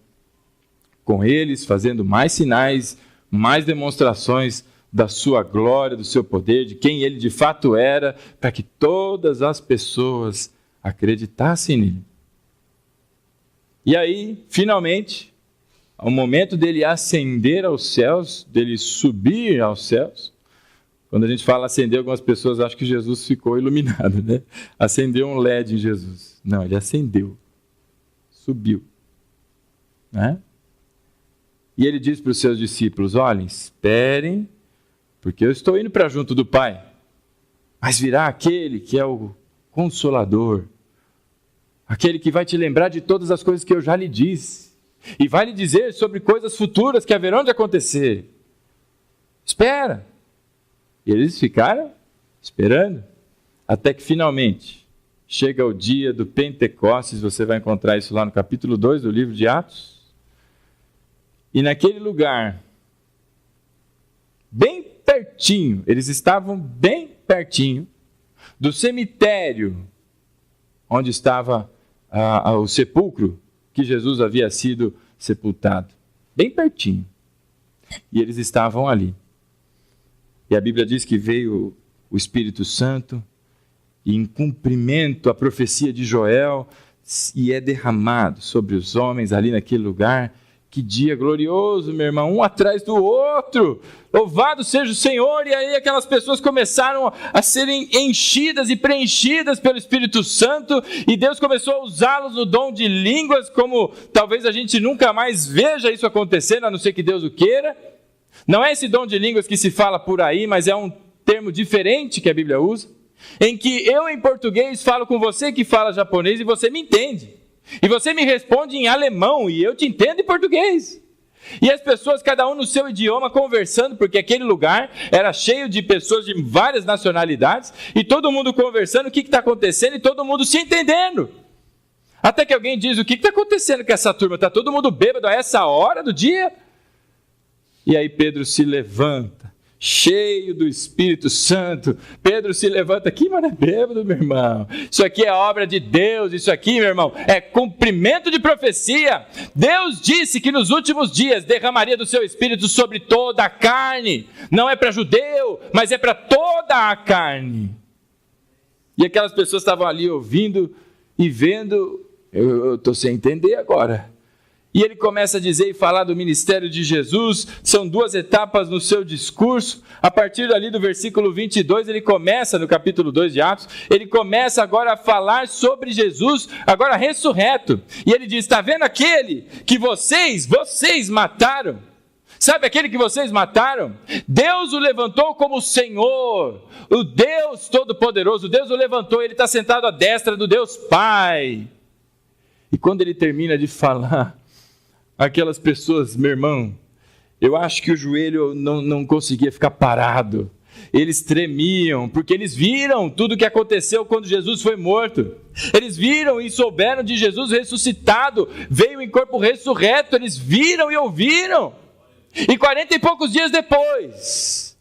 com eles, fazendo mais sinais, mais demonstrações da sua glória, do seu poder, de quem ele de fato era, para que todas as pessoas acreditassem nele. E aí, finalmente, ao momento dele ascender aos céus, dele subir aos céus, quando a gente fala acender, algumas pessoas acham que Jesus ficou iluminado, né? Acendeu um LED em Jesus. Não, ele acendeu, subiu, né? E ele diz para os seus discípulos, olhem, esperem, porque eu estou indo para junto do Pai, mas virá aquele que é o Consolador, aquele que vai te lembrar de todas as coisas que eu já lhe disse, e vai lhe dizer sobre coisas futuras que haverão de acontecer. Espera. E eles ficaram esperando, até que finalmente chega o dia do Pentecostes, você vai encontrar isso lá no capítulo 2 do livro de Atos, e naquele lugar, bem pertinho, eles estavam bem pertinho do cemitério onde estava o sepulcro que Jesus havia sido sepultado. Bem pertinho. E eles estavam ali. E a Bíblia diz que veio o Espírito Santo e em cumprimento à profecia de Joel e é derramado sobre os homens ali naquele lugar. Que dia glorioso, meu irmão, um atrás do outro. Louvado seja o Senhor. E aí aquelas pessoas começaram a serem enchidas e preenchidas pelo Espírito Santo. E Deus começou a usá-los no dom de línguas, como talvez a gente nunca mais veja isso acontecendo, a não ser que Deus o queira. Não é esse dom de línguas que se fala por aí, mas é um termo diferente que a Bíblia usa, em que eu em português falo com você que fala japonês e você me entende. E você me responde em alemão e eu te entendo em português. E as pessoas, cada um no seu idioma, conversando, porque aquele lugar era cheio de pessoas de várias nacionalidades, e todo mundo conversando, o que está acontecendo, e todo mundo se entendendo. Até que alguém diz, o que está acontecendo com essa turma? Está todo mundo bêbado a essa hora do dia? E aí Pedro se levanta, cheio do Espírito Santo. Pedro se levanta aqui, mas não é bêbado, meu irmão. Isso aqui é obra de Deus, isso aqui, meu irmão, é cumprimento de profecia. Deus disse que nos últimos dias derramaria do seu Espírito sobre toda a carne. Não é para judeu, mas é para toda a carne. E aquelas pessoas estavam ali ouvindo e vendo, eu estou sem entender agora. E ele começa a dizer e falar do ministério de Jesus, são 2 etapas no seu discurso. A partir dali do versículo 22, ele começa, no capítulo 2 de Atos, ele começa agora a falar sobre Jesus, agora ressurreto. E ele diz, está vendo aquele que vocês mataram? Sabe aquele que vocês mataram? Deus o levantou como Senhor, o Deus Todo-Poderoso. Deus o levantou, ele está sentado à destra do Deus Pai. E quando ele termina de falar, aquelas pessoas, meu irmão, eu acho que o joelho não conseguia ficar parado. Eles tremiam, porque eles viram tudo o que aconteceu quando Jesus foi morto. Eles viram e souberam de Jesus ressuscitado, veio em corpo ressurreto, eles viram e ouviram. E 40 e poucos dias depois,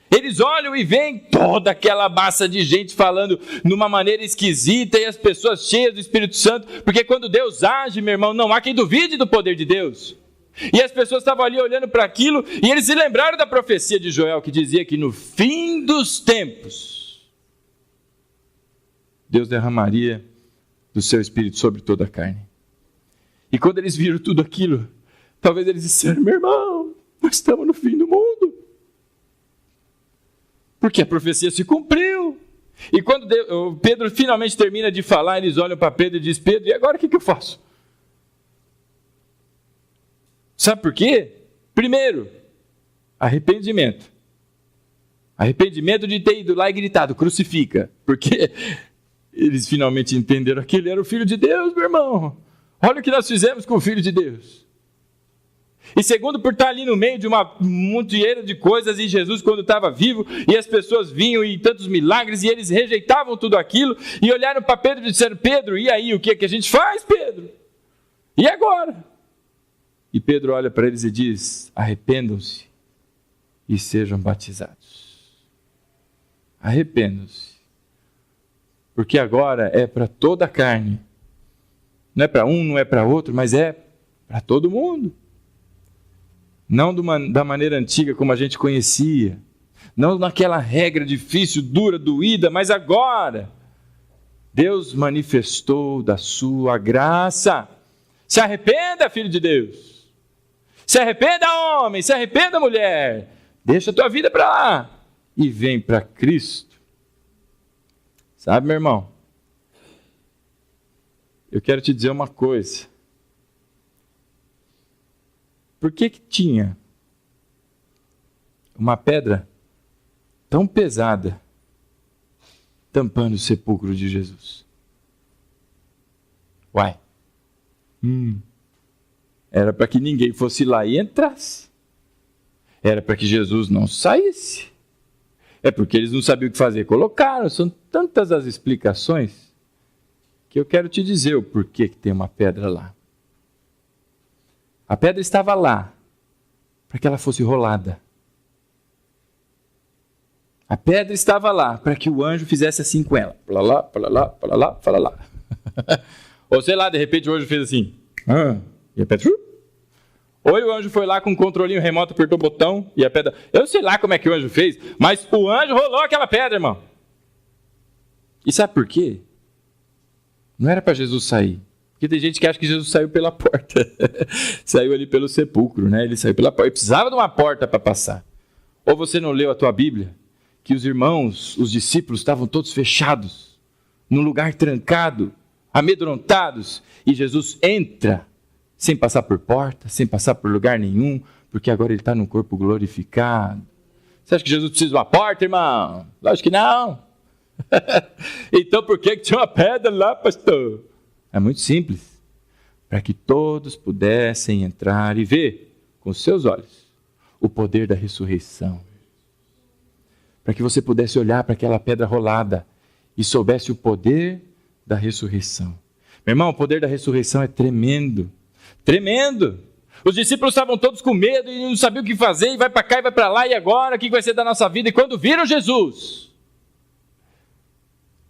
eles olham e veem toda aquela massa de gente falando numa maneira esquisita e as pessoas cheias do Espírito Santo, porque quando Deus age, meu irmão, não há quem duvide do poder de Deus. E as pessoas estavam ali olhando para aquilo e eles se lembraram da profecia de Joel, que dizia que no fim dos tempos, Deus derramaria do seu Espírito sobre toda a carne. E quando eles viram tudo aquilo, talvez eles disseram: meu irmão, nós estamos no fim do mundo. Porque a profecia se cumpriu. E quando Pedro finalmente termina de falar, eles olham para Pedro e dizem: Pedro, e agora o que eu faço? Sabe por quê? Primeiro, arrependimento. Arrependimento de ter ido lá e gritado: crucifica. Porque eles finalmente entenderam que ele era o Filho de Deus, meu irmão. Olha o que nós fizemos com o Filho de Deus. E segundo, por estar ali no meio de uma montoeira de coisas, e Jesus, quando estava vivo, e as pessoas vinham e tantos milagres, e eles rejeitavam tudo aquilo, e olharam para Pedro e disseram: Pedro, e aí, o que é que a gente faz, Pedro? E agora? E Pedro olha para eles e diz: arrependam-se e sejam batizados. Arrependam-se. Porque agora é para toda a carne. Não é para um, não é para outro, mas é para todo mundo. Não da maneira antiga como a gente conhecia. Não naquela regra difícil, dura, doída, mas agora Deus manifestou da sua graça. Se arrependa, filho de Deus. Se arrependa, homem, se arrependa, mulher. Deixa a tua vida para lá e vem para Cristo. Sabe, meu irmão? Eu quero te dizer uma coisa. Por que tinha uma pedra tão pesada tampando o sepulcro de Jesus? Uai. Era para que ninguém fosse lá e entrasse. Era para que Jesus não saísse. É porque eles não sabiam o que fazer. Colocaram. São tantas as explicações que eu quero te dizer o porquê que tem uma pedra lá. A pedra estava lá para que ela fosse rolada. A pedra estava lá para que o anjo fizesse assim com ela. Para lá, para lá, para lá, para lá. Ou sei lá, de repente o anjo fez assim. E a pedra... Ou o anjo foi lá com um controlinho remoto, apertou o botão e a pedra... Eu sei lá como é que o anjo fez, mas o anjo rolou aquela pedra, irmão. E sabe por quê? Não era para Jesus sair. Porque tem gente que acha que Jesus saiu pela porta. Saiu ali pelo sepulcro, né? Ele saiu pela porta. Ele precisava de uma porta para passar. Ou você não leu a tua Bíblia? Que os irmãos, os discípulos, estavam todos fechados, num lugar trancado, amedrontados. E Jesus entra, sem passar por porta, sem passar por lugar nenhum, porque agora ele está num corpo glorificado. Você acha que Jesus precisa de uma porta, irmão? Lógico que não. Então por que tinha uma pedra lá, pastor? É muito simples. Para que todos pudessem entrar e ver com seus olhos o poder da ressurreição. Para que você pudesse olhar para aquela pedra rolada e soubesse o poder da ressurreição. Meu irmão, o poder da ressurreição é tremendo. Tremendo. Os discípulos estavam todos com medo e não sabiam o que fazer. E vai para cá e vai para lá. E agora? O que vai ser da nossa vida? E quando viram Jesus,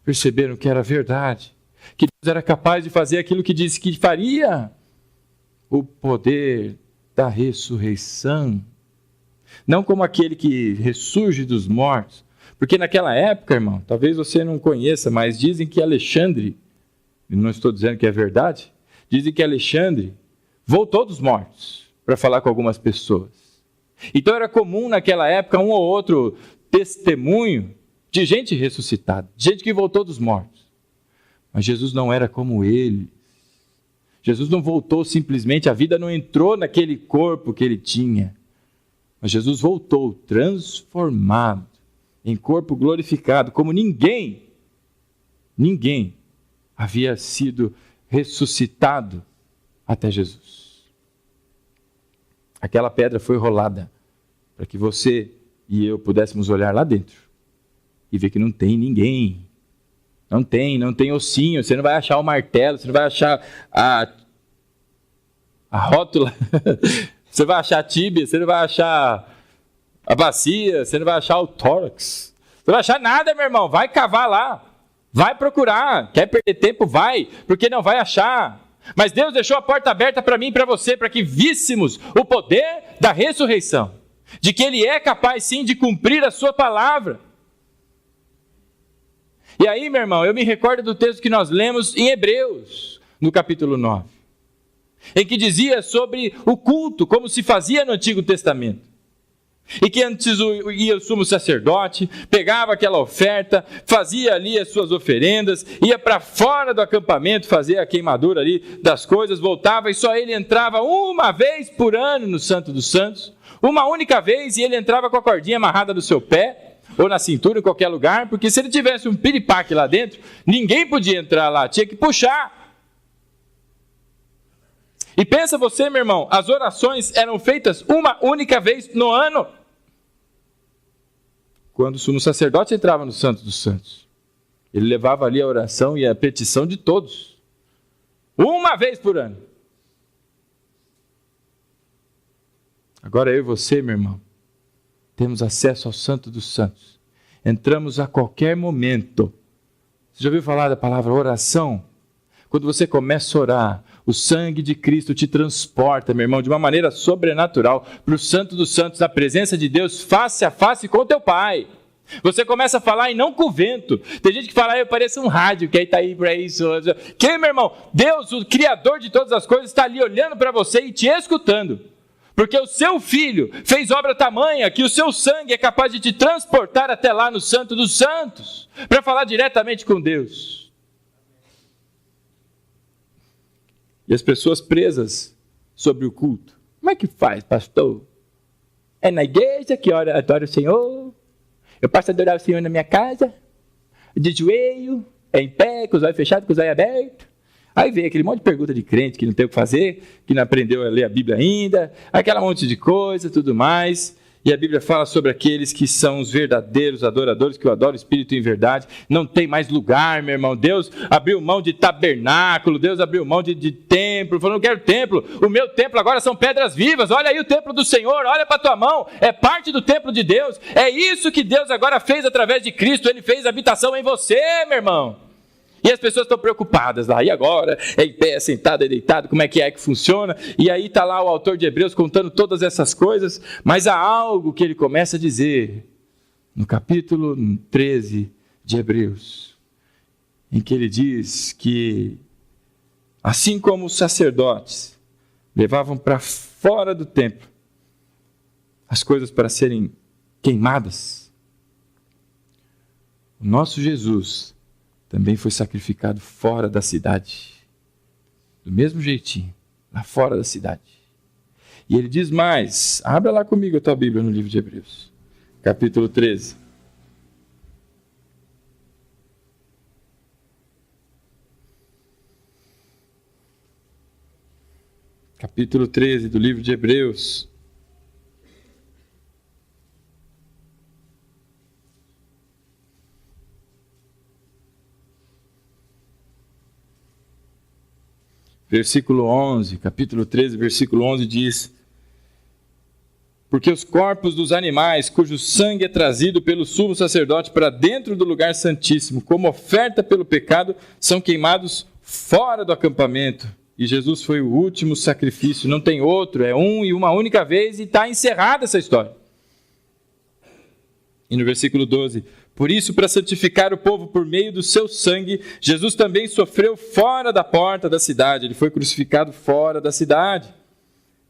perceberam que era verdade. Que Deus era capaz de fazer aquilo que disse que faria. O poder da ressurreição. Não como aquele que ressurge dos mortos. Porque naquela época, irmão, talvez você não conheça, mas dizem que Alexandre, não estou dizendo que é verdade, dizem que Alexandre voltou dos mortos para falar com algumas pessoas. Então era comum naquela época um ou outro testemunho de gente ressuscitada, de gente que voltou dos mortos. Mas Jesus não era como eles. Jesus não voltou simplesmente, a vida não entrou naquele corpo que ele tinha. Mas Jesus voltou transformado, em corpo glorificado, como ninguém havia sido ressuscitado até Jesus. Aquela pedra foi rolada para que você e eu pudéssemos olhar lá dentro e ver que não tem ninguém. Não tem ossinho, você não vai achar o martelo, você não vai achar a rótula, você vai achar a tíbia, você não vai achar a bacia, você não vai achar o tórax. Você não vai achar nada, meu irmão, vai cavar lá, vai procurar, quer perder tempo, vai, porque não vai achar. Mas Deus deixou a porta aberta para mim e para você, para que víssemos o poder da ressurreição, de que Ele é capaz sim de cumprir a sua palavra. E aí, meu irmão, eu me recordo do texto que nós lemos em Hebreus, no capítulo 9, em que dizia sobre o culto, como se fazia no Antigo Testamento. E que antes ia o sumo sacerdote, pegava aquela oferta, fazia ali as suas oferendas, ia para fora do acampamento, fazia a queimadura ali das coisas, voltava e só ele entrava uma vez por ano no Santo dos Santos, uma única vez, e ele entrava com a cordinha amarrada no seu pé, ou na cintura, em qualquer lugar, porque se ele tivesse um piripaque lá dentro, ninguém podia entrar lá, tinha que puxar. E pensa você, meu irmão, as orações eram feitas uma única vez no ano. Quando o sumo sacerdote entrava no Santo dos Santos, ele levava ali a oração e a petição de todos. Uma vez por ano. Agora eu e você, meu irmão, temos acesso ao Santo dos Santos. Entramos a qualquer momento. Você já ouviu falar da palavra oração? Quando você começa a orar, o sangue de Cristo te transporta, meu irmão, de uma maneira sobrenatural, para o Santo dos Santos, na presença de Deus, face a face com o teu Pai. Você começa a falar e não com o vento. Tem gente que fala, eu pareço um rádio, que aí está aí para isso. Que, meu irmão, Deus, o Criador de todas as coisas, está ali olhando para você e te escutando. Porque o seu Filho fez obra tamanha que o seu sangue é capaz de te transportar até lá no Santo dos Santos, para falar diretamente com Deus. E as pessoas presas sobre o culto. Como é que faz, pastor? É na igreja que adora o Senhor? Eu posso adorar o Senhor na minha casa? De joelho? É em pé, com os olhos fechados, com os olhos abertos? Aí vem aquele monte de pergunta de crente que não tem o que fazer, que não aprendeu a ler a Bíblia ainda, aquela monte de coisa, tudo mais. E a Bíblia fala sobre aqueles que são os verdadeiros adoradores, que o adoram o Espírito em verdade. Não tem mais lugar, meu irmão. Deus abriu mão de tabernáculo, Deus abriu mão de templo. Falou, não quero templo, o meu templo agora são pedras vivas. Olha aí o templo do Senhor, olha para a tua mão, é parte do templo de Deus. É isso que Deus agora fez através de Cristo, Ele fez habitação em você, meu irmão. E as pessoas estão preocupadas lá, e agora? É em pé, sentado, é deitado, como é que funciona? E aí está lá o autor de Hebreus contando todas essas coisas, mas há algo que ele começa a dizer no capítulo 13 de Hebreus, em que ele diz que, assim como os sacerdotes levavam para fora do templo as coisas para serem queimadas, o nosso Jesus também foi sacrificado fora da cidade, do mesmo jeitinho, lá fora da cidade. E ele diz mais, abra lá comigo a tua Bíblia no livro de Hebreus, capítulo 13. Capítulo 13 do livro de Hebreus. Versículo 11, capítulo 13, versículo 11 diz: porque os corpos dos animais, cujo sangue é trazido pelo sumo sacerdote para dentro do lugar santíssimo, como oferta pelo pecado, são queimados fora do acampamento. E Jesus foi o último sacrifício, não tem outro, é um e uma única vez, e está encerrada essa história. E no versículo 12: por isso, para santificar o povo por meio do seu sangue, Jesus também sofreu fora da porta da cidade. Ele foi crucificado fora da cidade.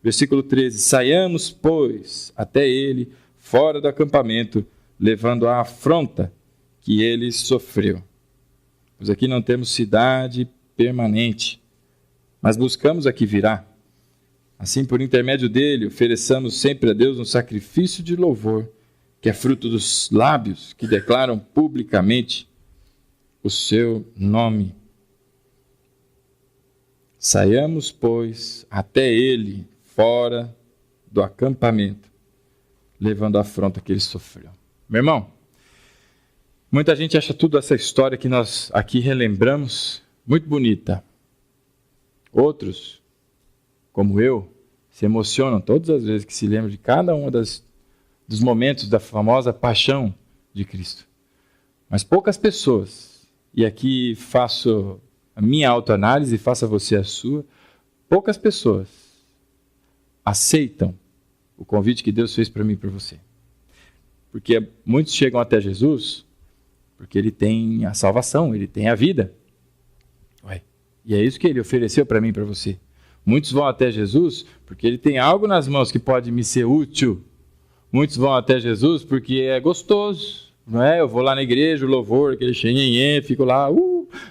Versículo 13. Saiamos, pois, até ele, fora do acampamento, levando a afronta que ele sofreu. Pois aqui não temos cidade permanente, mas buscamos a que virá. Assim, por intermédio dele, ofereçamos sempre a Deus um sacrifício de louvor, que é fruto dos lábios que declaram publicamente o seu nome. Saiamos, pois, até ele, fora do acampamento, levando a afronta que ele sofreu. Meu irmão, muita gente acha tudo essa história que nós aqui relembramos muito bonita. Outros, como eu, se emocionam todas as vezes que se lembram de cada um dos momentos da famosa paixão de Cristo. Mas poucas pessoas, e aqui faço a minha autoanálise e faça você a sua, poucas pessoas aceitam o convite que Deus fez para mim e para você. Porque muitos chegam até Jesus porque ele tem a salvação, ele tem a vida. E é isso que ele ofereceu para mim e para você. Muitos vão até Jesus porque ele tem algo nas mãos que pode me ser útil. Muitos vão até Jesus porque é gostoso, não é? Eu vou lá na igreja, o louvor, aquele xenhenhen, fico lá,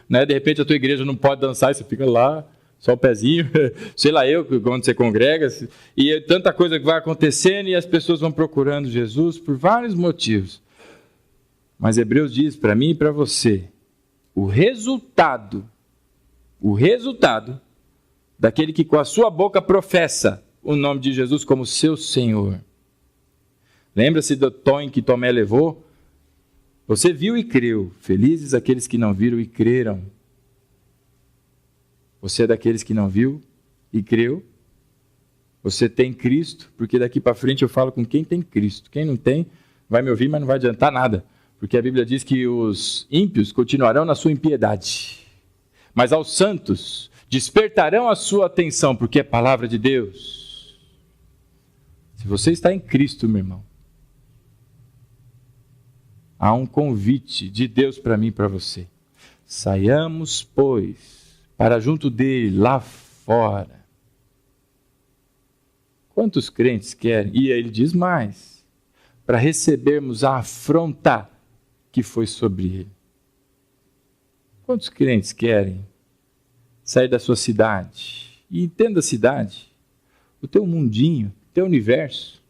né? De repente a tua igreja não pode dançar e você fica lá, só o pezinho, sei lá eu, quando você congrega, e tanta coisa que vai acontecendo e as pessoas vão procurando Jesus por vários motivos. Mas Hebreus diz para mim e para você, o resultado daquele que com a sua boca professa o nome de Jesus como seu Senhor. Lembra-se do tom que Tomé levou? Você viu e creu. Felizes aqueles que não viram e creram. Você é daqueles que não viu e creu? Você tem Cristo? Porque daqui para frente eu falo com quem tem Cristo. Quem não tem, vai me ouvir, mas não vai adiantar nada. Porque a Bíblia diz que os ímpios continuarão na sua impiedade. Mas aos santos despertarão a sua atenção, porque é palavra de Deus. Se você está em Cristo, meu irmão, há um convite de Deus para mim e para você. Saiamos, pois, para junto dele, lá fora. Quantos crentes querem? E ele diz mais, para recebermos a afronta que foi sobre ele. Quantos crentes querem sair da sua cidade? E entenda a cidade, o teu mundinho, o teu universo,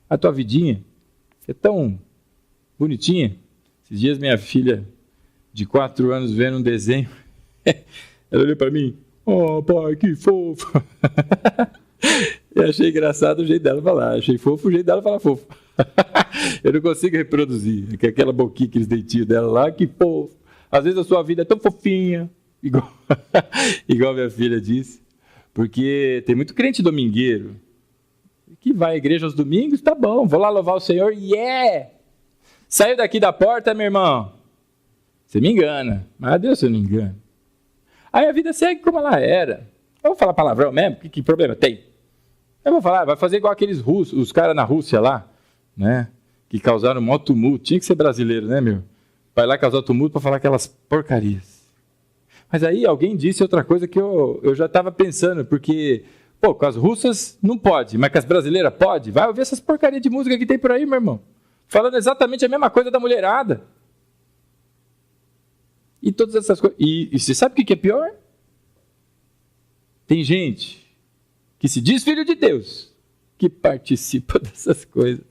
a tua vidinha, que é tão bonitinha. Esses dias minha filha de 4 anos vendo um desenho, ela olhou para mim, pai, que fofo. Eu achei engraçado o jeito dela falar, achei fofo o jeito dela falar fofo. Eu não consigo reproduzir, aquela boquinha, aqueles dentinhos dela lá, que fofo. Às vezes a sua vida é tão fofinha, igual minha filha disse, porque tem muito crente domingueiro, que vai à igreja aos domingos, tá bom, vou lá louvar o Senhor, saiu daqui da porta, meu irmão, você me engana, mas Deus você não engana. Aí a vida segue como ela era. Eu vou falar palavrão mesmo, que problema tem? Eu vou falar, vai fazer igual aqueles russos, os caras na Rússia lá, né, que causaram um maior tumulto, tinha que ser brasileiro, né, meu? Vai lá causar tumulto para falar aquelas porcarias. Mas aí alguém disse outra coisa que eu já estava pensando, porque, com as russas não pode, mas com as brasileiras pode. Vai ouvir essas porcarias de música que tem por aí, meu irmão. Falando exatamente a mesma coisa da mulherada. E todas essas coisas. E você sabe o que é pior? Tem gente que se diz filho de Deus, que participa dessas coisas.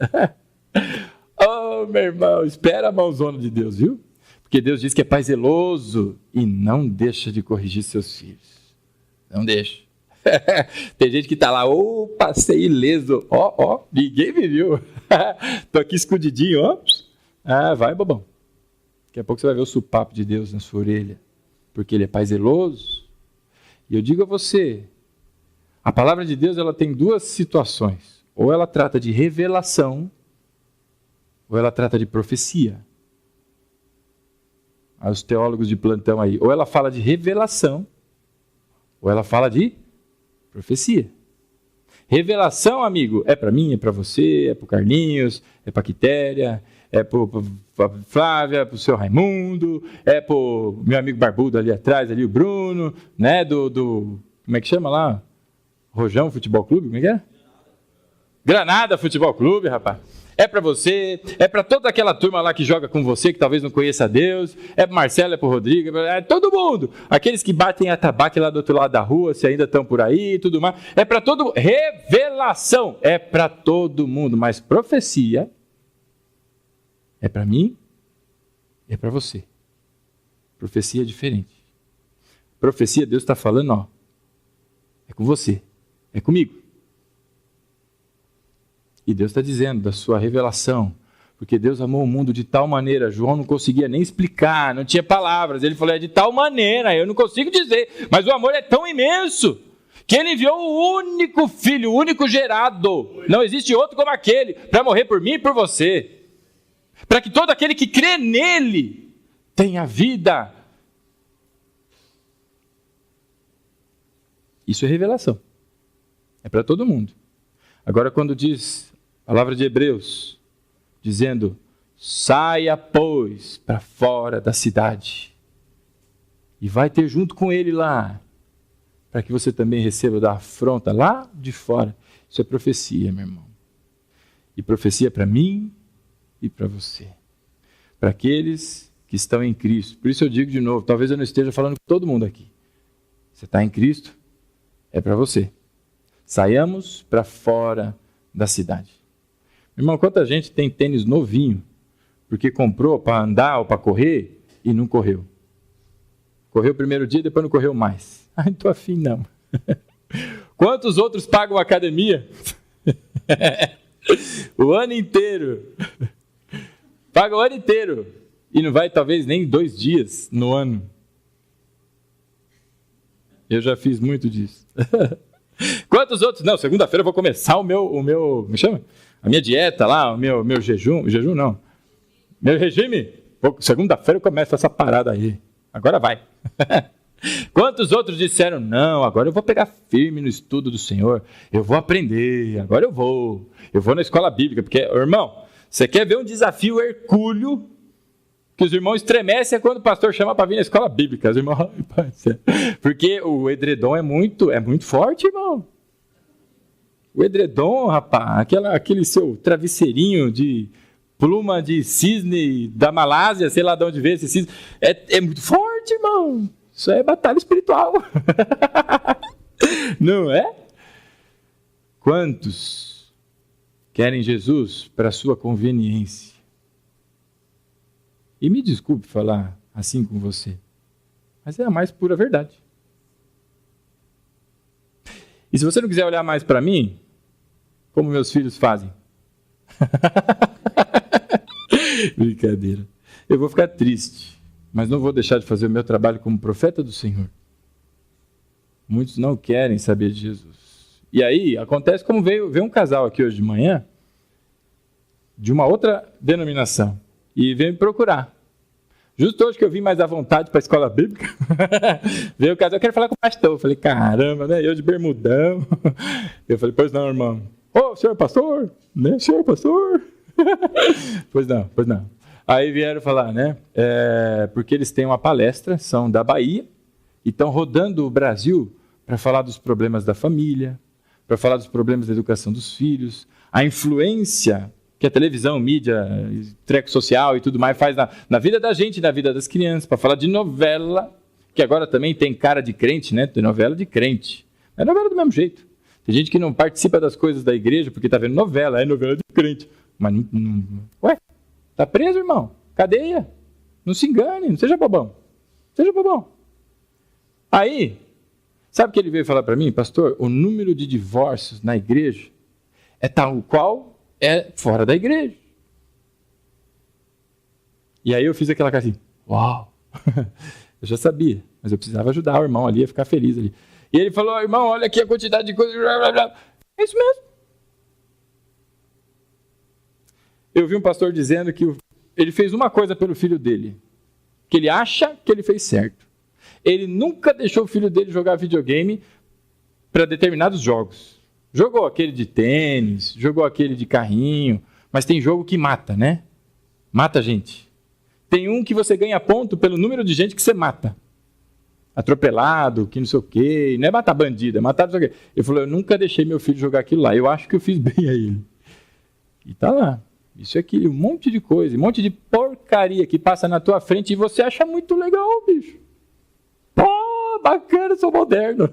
Oh, meu irmão, espera a mãozona de Deus, viu? Porque Deus diz que é pai zeloso e não deixa de corrigir seus filhos. Não deixa. Tem gente que está lá, passei ileso. Ninguém me viu. Tô aqui escondidinho, vai, bobão. Daqui a pouco você vai ver o supapo de Deus na sua orelha. Porque ele é pai zeloso. E eu digo a você, a palavra de Deus ela tem 2 situações. Ou ela trata de revelação, ou ela trata de profecia. Os teólogos de plantão aí. Ou ela fala de revelação, ou ela fala de profecia. Revelação, amigo, é para mim, é para você, é para o Carlinhos, é para a Quitéria, é para a Flávia, é para o seu Raimundo, é para o meu amigo barbudo ali atrás, ali o Bruno, né, do como é que chama lá? Rojão Futebol Clube, como é que é? Granada Futebol Clube, rapaz. É para você, é para toda aquela turma lá que joga com você, que talvez não conheça Deus, é para Marcelo, é para o Rodrigo, é todo mundo. Aqueles que batem atabaque lá do outro lado da rua, se ainda estão por aí e tudo mais. É para todo mundo. Revelação é para todo mundo, mas profecia é para mim, é para você. Profecia é diferente. Profecia, Deus está falando, ó, é com você, é comigo. E Deus está dizendo da sua revelação, porque Deus amou o mundo de tal maneira, João não conseguia nem explicar, não tinha palavras, ele falou, é de tal maneira, eu não consigo dizer, mas o amor é tão imenso, que ele enviou o único filho, o único gerado, não existe outro como aquele, para morrer por mim e por você, para que todo aquele que crê nele tenha vida. Isso é revelação, é para todo mundo. Agora quando diz a palavra de Hebreus, dizendo, saia, pois, para fora da cidade, e vai ter junto com ele lá, para que você também receba da afronta lá de fora. Isso é profecia, meu irmão. E profecia para mim e para você. Para aqueles que estão em Cristo. Por isso eu digo de novo, talvez eu não esteja falando com todo mundo aqui. Você está em Cristo, é para você. Saiamos para fora da cidade. Irmão, quanta gente tem tênis novinho, porque comprou para andar ou para correr e não correu. Correu o primeiro dia, depois não correu mais. Ai, não estou afim não. Quantos outros pagam academia? O ano inteiro. Paga o ano inteiro. E não vai talvez nem 2 dias no ano. Eu já fiz muito disso. Quantos outros? Não, segunda-feira eu vou começar o meu, me chama? A minha dieta lá, o meu jejum não. Meu regime. Segunda-feira eu começo essa parada aí. Agora vai. Quantos outros disseram, não, agora eu vou pegar firme no estudo do Senhor, eu vou aprender, agora eu vou na escola bíblica, porque, irmão, você quer ver um desafio hercúleo, que os irmãos estremecem quando o pastor chama para vir na escola bíblica, os irmãos, porque o edredom é muito forte, irmão. O edredom, rapaz, aquele seu travesseirinho de pluma de cisne da Malásia, sei lá de onde veio esse cisne, é muito forte, irmão. Isso é batalha espiritual. Não é? Quantos querem Jesus para a sua conveniência? E me desculpe falar assim com você, mas é a mais pura verdade. E se você não quiser olhar mais para mim, como meus filhos fazem? Brincadeira. Eu vou ficar triste, mas não vou deixar de fazer o meu trabalho como profeta do Senhor. Muitos não querem saber de Jesus. E aí, acontece como veio um casal aqui hoje de manhã, de uma outra denominação, e veio me procurar. Justo hoje que eu vim mais à vontade para a escola bíblica, veio o casal, eu quero falar com o pastor. Eu falei, caramba, né? Eu de bermudão. Eu falei, pois não, irmão. Ô, senhor pastor? Né, senhor pastor? Pois não. Aí vieram falar, né? Porque eles têm uma palestra, são da Bahia, e estão rodando o Brasil para falar dos problemas da família, para falar dos problemas da educação dos filhos, a influência que a televisão, mídia, treco social e tudo mais faz na vida da gente, na vida das crianças, para falar de novela, que agora também tem cara de crente, né? Tem novela de crente. É novela do mesmo jeito. Tem gente que não participa das coisas da igreja porque está vendo novela, é novela de crente. Mas não... Ué, tá preso, irmão. Cadeia. Não se engane, não seja bobão. Seja bobão. Aí, sabe o que ele veio falar para mim? Pastor, o número de divórcios na igreja é tal qual é fora da igreja. E aí eu fiz aquela cara assim, uau. Eu já sabia, mas eu precisava ajudar o irmão ali a ficar feliz ali. E ele falou, irmão, olha aqui a quantidade de coisas. É isso mesmo. Eu vi um pastor dizendo que ele fez uma coisa pelo filho dele, que ele acha que ele fez certo. Ele nunca deixou o filho dele jogar videogame para determinados jogos. Jogou aquele de tênis, jogou aquele de carrinho, mas tem jogo que mata, né? Mata gente. Tem um que você ganha ponto pelo número de gente que você mata. Atropelado, que não sei o quê. Não é matar bandido, é matar não sei o quê. Ele falou, eu nunca deixei meu filho jogar aquilo lá. Eu acho que eu fiz bem a ele. E tá lá. isso e aquilo, um monte de coisa, um monte de porcaria que passa na tua frente e você acha muito legal, bicho. Pô, bacana, sou moderno.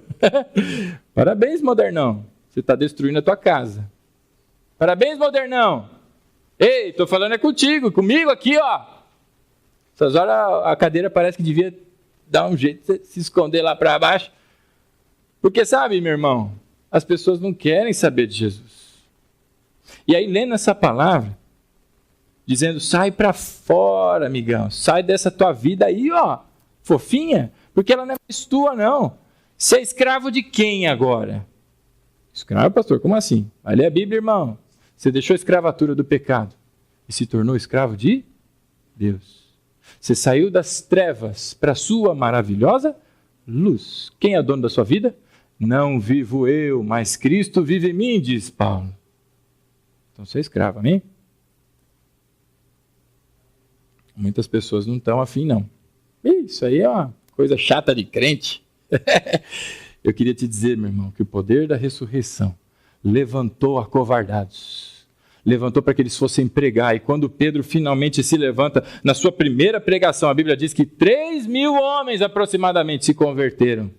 Parabéns, modernão. Você está destruindo a tua casa. Parabéns, modernão. Ei, estou falando contigo, comigo aqui, ó. Essas horas a cadeira parece que devia dar um jeito de se esconder lá para baixo. Porque sabe, meu irmão, as pessoas não querem saber de Jesus. E aí, lendo essa palavra, dizendo, sai para fora, amigão. Sai dessa tua vida aí, ó, fofinha. Porque ela não é mais tua, não. Você é escravo de quem agora? Escravo, pastor? Como assim? Vai ler a Bíblia, irmão. Você deixou a escravatura do pecado e se tornou escravo de Deus. Você saiu das trevas para a sua maravilhosa luz. Quem é dono da sua vida? Não vivo eu, mas Cristo vive em mim, diz Paulo. Então você é escravo, amém? Muitas pessoas não estão afim, não. Isso aí é uma coisa chata de crente. Eu queria te dizer, meu irmão, que o poder da ressurreição levantou acovardados. Levantou para que eles fossem pregar. E quando Pedro finalmente se levanta, na sua primeira pregação, a Bíblia diz que 3.000 homens aproximadamente se converteram.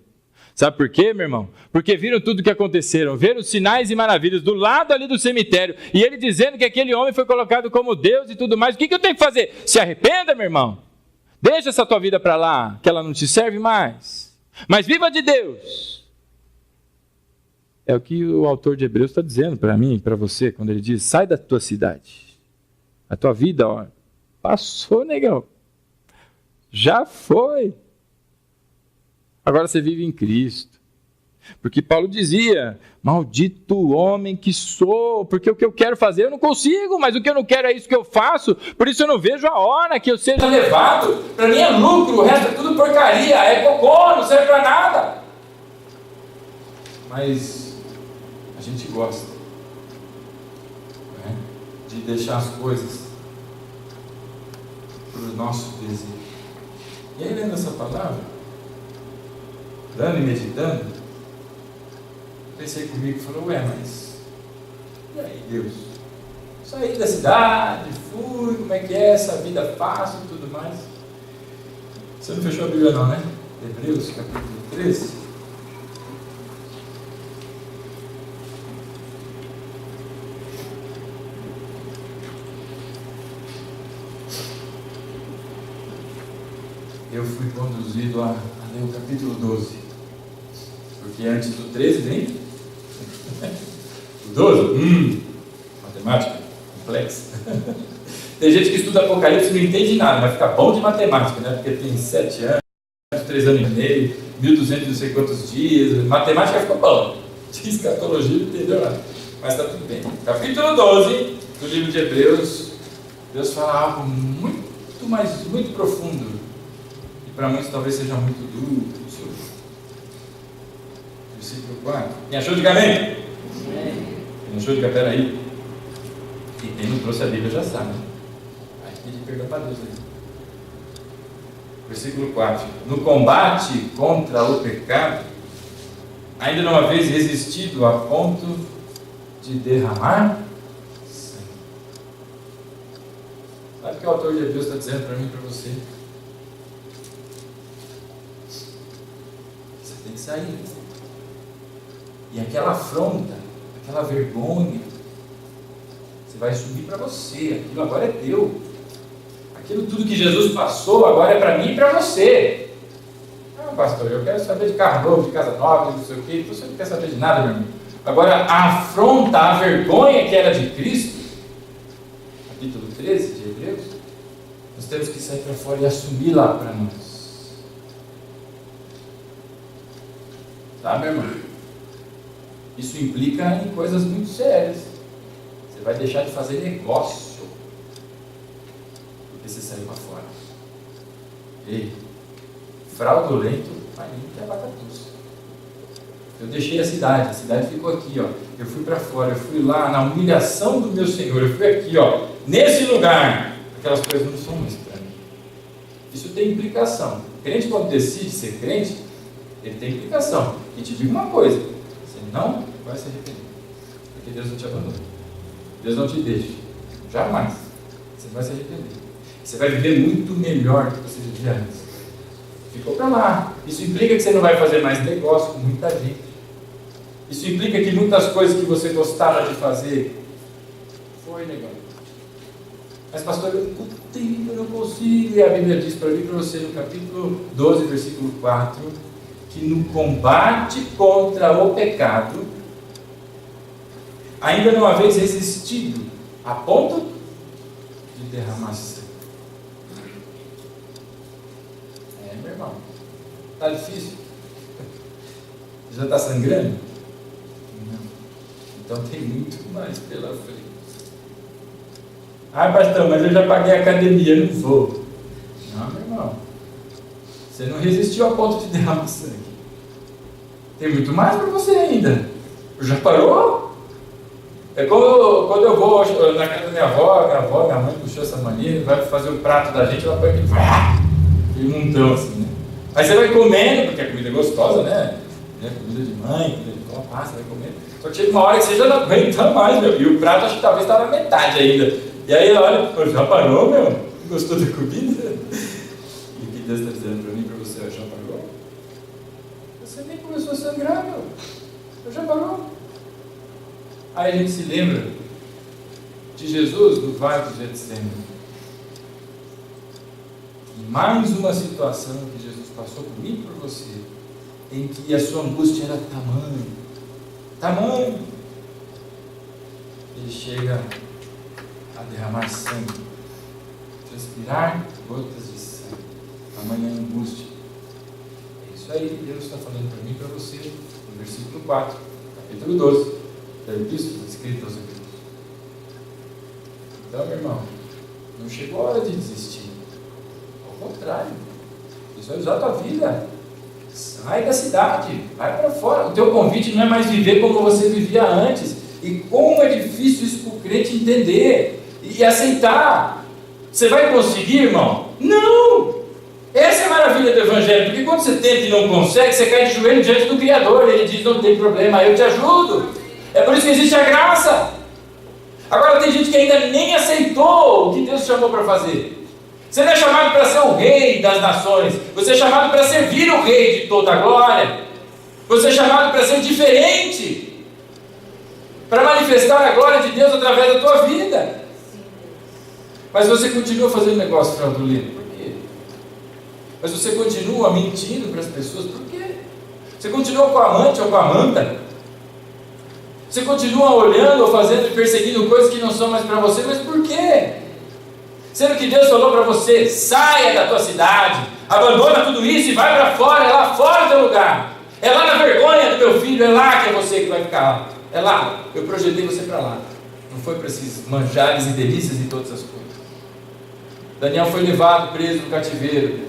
Sabe por quê, meu irmão? Porque viram tudo o que aconteceram, viram os sinais e maravilhas do lado ali do cemitério, e ele dizendo que aquele homem foi colocado como Deus e tudo mais. O que eu tenho que fazer? Se arrependa, meu irmão. Deixa essa tua vida para lá, que ela não te serve mais. Mas viva de Deus. É o que o autor de Hebreus está dizendo para mim e para você, quando ele diz, sai da tua cidade. A tua vida, ó, passou, negão. Já foi. Agora você vive em Cristo. Porque Paulo dizia, maldito homem que sou, porque o que eu quero fazer eu não consigo, mas o que eu não quero é isso que eu faço, por isso eu não vejo a hora que eu seja levado. Para mim é lucro, o resto é tudo porcaria, é cocô, não serve para nada. Mas a gente gosta, né, de deixar as coisas para o nosso desejo. E aí, lendo essa palavra, dando e meditando, pensei comigo e falei, mas e aí, Deus? Saí da cidade, fui, como é que é essa vida fácil e tudo mais. Você não fechou a Bíblia não, né? Hebreus, capítulo 13. Eu fui conduzido a ler o capítulo 12. Porque antes do 13 vem o 12. Matemática complexa. Tem gente que estuda Apocalipse e não entende nada, mas fica bom de matemática, né? Porque tem 7 anos, 3 anos e meio, 1.200 não sei quantos dias. Matemática ficou bom. De escatologia não entendeu nada. Mas está tudo bem. Capítulo 12 do livro de Hebreus, Deus fala algo muito, mas muito profundo. E para muitos talvez seja muito duro. Versículo 4. Quem achou, diga amém. Quem achou, diga peraí. Quem não trouxe a Bíblia já sabe. Vai pedir perdão para Deus aí. Versículo 4. No combate contra o pecado, ainda não haveis resistido a ponto de derramar sangue. Sabe o que o autor de Hebreus está dizendo para mim e para você? Você tem que sair. E aquela afronta, aquela vergonha, você vai subir para você. Aquilo agora é teu. Aquilo tudo que Jesus passou agora é para mim e para você. Não, pastor, eu quero saber de carro novo, de casa nova, de não sei o quê. Você não quer saber de nada, meu irmão. Agora, a afronta, a vergonha que era de Cristo, capítulo 13 de Hebreus, nós temos que sair para fora e assumir lá para nós. Tá, meu irmão? Isso implica em coisas muito sérias. Você vai deixar de fazer negócio porque você saiu para fora. Ei, fraudulento, vai nem ter abacatuça. Eu deixei a cidade ficou aqui, ó. Eu fui para fora, eu fui lá na humilhação do meu Senhor, eu fui aqui, ó, nesse lugar. Aquelas coisas não são mais para mim. Isso tem implicação. O crente, quando decide ser crente, ele tem implicação. E te digo uma coisa: você não vai se arrepender, porque Deus não te abandona, Deus não te deixa Jamais. Você vai se arrepender. Você vai viver muito melhor do que você vivia antes. Ficou para lá. Isso implica que você não vai fazer mais negócio com muita gente. Isso implica que muitas coisas que você gostava de fazer foi negado. Mas pastor, eu não consigo. E a Bíblia diz para mim, para você no capítulo 12, versículo 4, que no combate contra o pecado, ainda não haveis resistido a ponto de derramar sangue. Meu irmão, está difícil? Já está sangrando? Não. Então tem muito mais pela frente. Pastor, mas eu já paguei a academia, não vou. Não, meu irmão. Você não resistiu a ponto de derramar sangue. Tem muito mais para você ainda. Já parou? É quando eu vou na casa da minha avó, minha mãe puxou essa mania, vai fazer o prato da gente, ela põe aquele montão assim, né? Aí você vai comendo, porque a comida é gostosa, né? Comida de mãe, comida de vó, você vai comendo. Só que chega uma hora que você já não aguenta mais, meu. E o prato acho que talvez está na metade ainda. E aí olha, já parou, meu? Gostou da comida? E o que Deus está dizendo para mim, para você, já parou? Você nem começou a sangrar, meu. Já parou. Aí a gente se lembra de Jesus no Vale do Getsemane. E mais uma situação que Jesus passou por mim e por você, em que a sua angústia era tamanho. Ele chega a derramar sangue, transpirar gotas de sangue, tamanha angústia. É isso aí que Deus está falando para mim e para você, no versículo 4, capítulo 12, da Epístola escrita aos Hebreus. Então, meu irmão, não chegou a hora de desistir. Ao contrário, Deus vai usar a tua vida. Sai da cidade, vai para fora. O teu convite não é mais viver como você vivia antes. E como é difícil isso para o crente entender e aceitar. Você vai conseguir, irmão? Não! Essa é a maravilha do Evangelho, porque quando você tenta e não consegue, você cai de joelho diante do Criador. Ele diz, não tem problema, eu te ajudo. É por isso que existe a graça. Agora tem gente que ainda nem aceitou o que Deus chamou para fazer. Você não é chamado para ser o rei das nações. Você é chamado para servir o rei de toda a glória. Você é chamado para ser diferente, para manifestar a glória de Deus através da tua vida. Mas você continua fazendo negócio fraudulento. Por quê? Mas você continua mentindo para as pessoas. Por quê? Você continua com a amante ou com a amanta. Você continua olhando ou fazendo e perseguindo coisas que não são mais para você. Mas por quê? Sendo que Deus falou para você, saia da tua cidade, abandona tudo isso e vai para fora, é lá fora do teu lugar. É lá na vergonha do teu filho, é lá que é você que vai ficar lá. É lá, eu projetei você para lá. Não foi para esses manjares e delícias e todas as coisas. Daniel foi levado preso no cativeiro.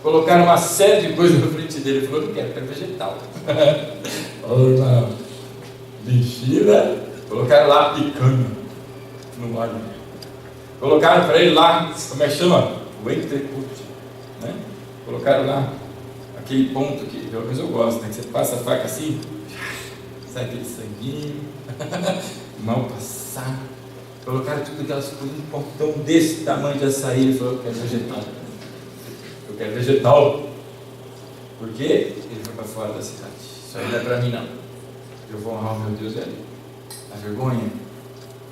Colocaram uma série de coisas na frente dele. Ele falou, não quero vegetal. Ô irmão, mentira. Colocaram lá picanha no alho. Colocaram para ele lá, como é que chama? O entrecute, né? Colocaram lá aquele ponto que, pelo menos eu gosto, né? Que você passa a faca assim, sai aquele sanguinho, mal passar. Colocaram tudo aquelas coisas, um pontão desse tamanho de açaí. Ele falou, eu quero vegetal. Eu quero vegetal. Por quê? Ele foi para fora da cidade. Isso aí não é para mim não. Eu vou honrar o meu Deus ali. A vergonha.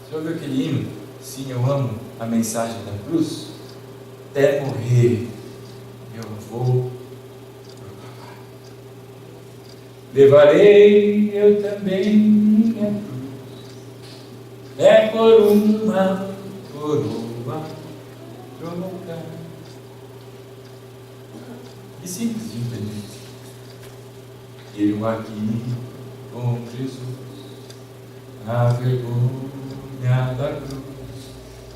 Você ouviu aquele hino? Sim, eu amo a mensagem da cruz. Até morrer eu vou proclamar. Levarei eu também minha cruz. É por uma coroa trocar. E simples de entender. Eu aqui com Jesus, na vergonha da cruz,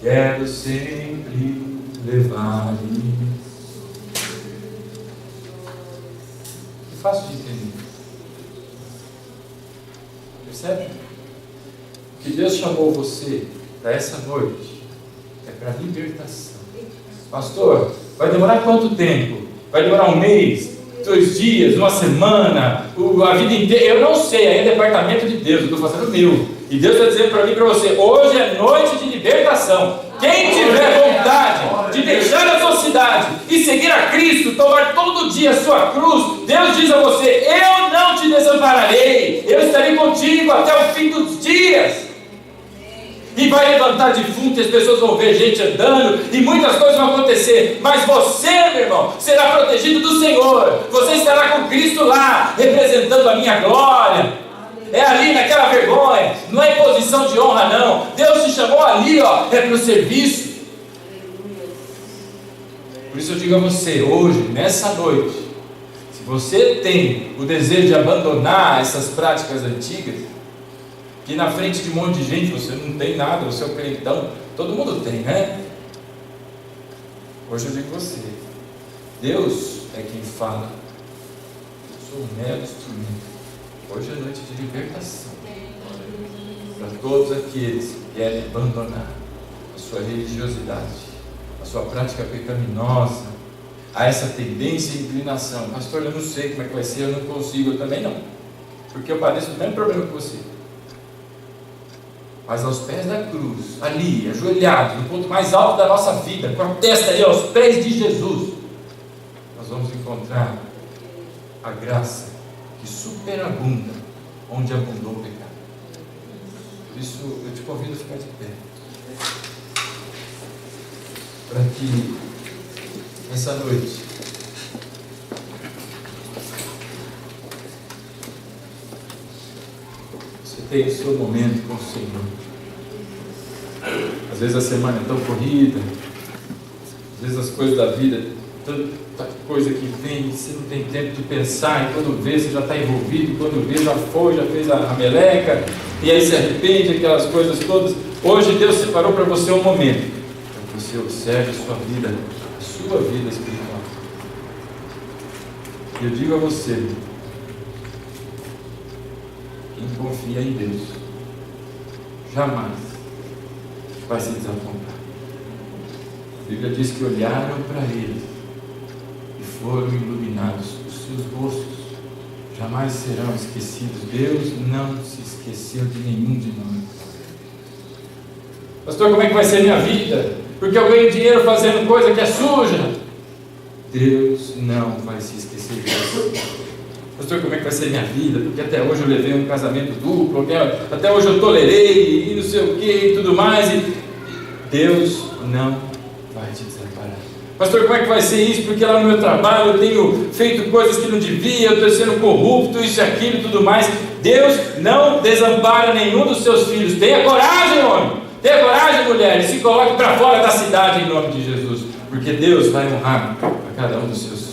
quero sempre levar isso. É fácil de entender. Percebe? O que Deus chamou você para essa noite é para libertação. Pastor, vai demorar quanto tempo? Vai demorar um mês? 2 dias? Uma semana? A vida inteira? Eu não sei, aí é departamento de Deus, eu estou fazendo o meu. E Deus está dizendo para mim e para você, hoje é noite de libertação. Quem tiver vontade de deixar a sua cidade e seguir a Cristo, tomar todo dia a sua cruz, Deus diz a você: eu não te desampararei, eu estarei contigo até o fim dos dias. E vai levantar defunto, e as pessoas vão ver gente andando, e muitas coisas vão acontecer, mas você, meu irmão, será protegido do Senhor. Você estará com Cristo lá, representando a minha glória. É ali naquela vergonha, não é em posição de honra não. Deus te chamou ali, ó, é para o serviço. Por isso eu digo a você, hoje, nessa noite, se você tem o desejo de abandonar essas práticas antigas, que na frente de um monte de gente você não tem nada, você é um crentão, todo mundo tem, né? Hoje eu digo a você, Deus é quem fala, eu sou um mero instrumento. Hoje é noite de libertação para todos aqueles que querem abandonar a sua religiosidade, a sua prática pecaminosa, a essa tendência e inclinação. Pastor, eu não sei como é que vai ser, eu não consigo, eu também não, porque eu padeço do mesmo problema que você. Mas aos pés da cruz, ali, ajoelhados, no ponto mais alto da nossa vida, com a testa ali aos pés de Jesus, nós vamos encontrar a graça que superabunda onde abundou o pecado. Por isso eu te convido a ficar de pé, para que essa noite você tenha o seu momento com o Senhor. Às vezes a semana é tão corrida, às vezes as coisas da vida, tanta coisa que vem, você não tem tempo de pensar, e quando vê, você já está envolvido, e quando vê, já foi, já fez a meleca, e aí se arrepende, aquelas coisas todas. Hoje Deus separou para você um momento, para que você observe a sua vida espiritual. E eu digo a você, quem confia em Deus, jamais vai se desapontar. A Bíblia diz que olharam para Ele e foram iluminados, os seus rostos jamais serão esquecidos. Deus não se esqueceu de nenhum de nós. Pastor, como é que vai ser a minha vida? Porque eu ganho dinheiro fazendo coisa que é suja. Deus não vai se esquecer disso. Pastor, como é que vai ser a minha vida? Porque até hoje eu levei um casamento duplo, até hoje eu tolerei e não sei o que e tudo mais. E Deus não vai te desamparar. Pastor, como é que vai ser isso? Porque lá no meu trabalho eu tenho feito coisas que não devia, eu estou sendo corrupto, isso e aquilo e tudo mais. Deus não desampara nenhum dos seus filhos. Tenha coragem, homem. Tenha coragem, mulher. E se coloque para fora da cidade em nome de Jesus. Porque Deus vai honrar a cada um dos seus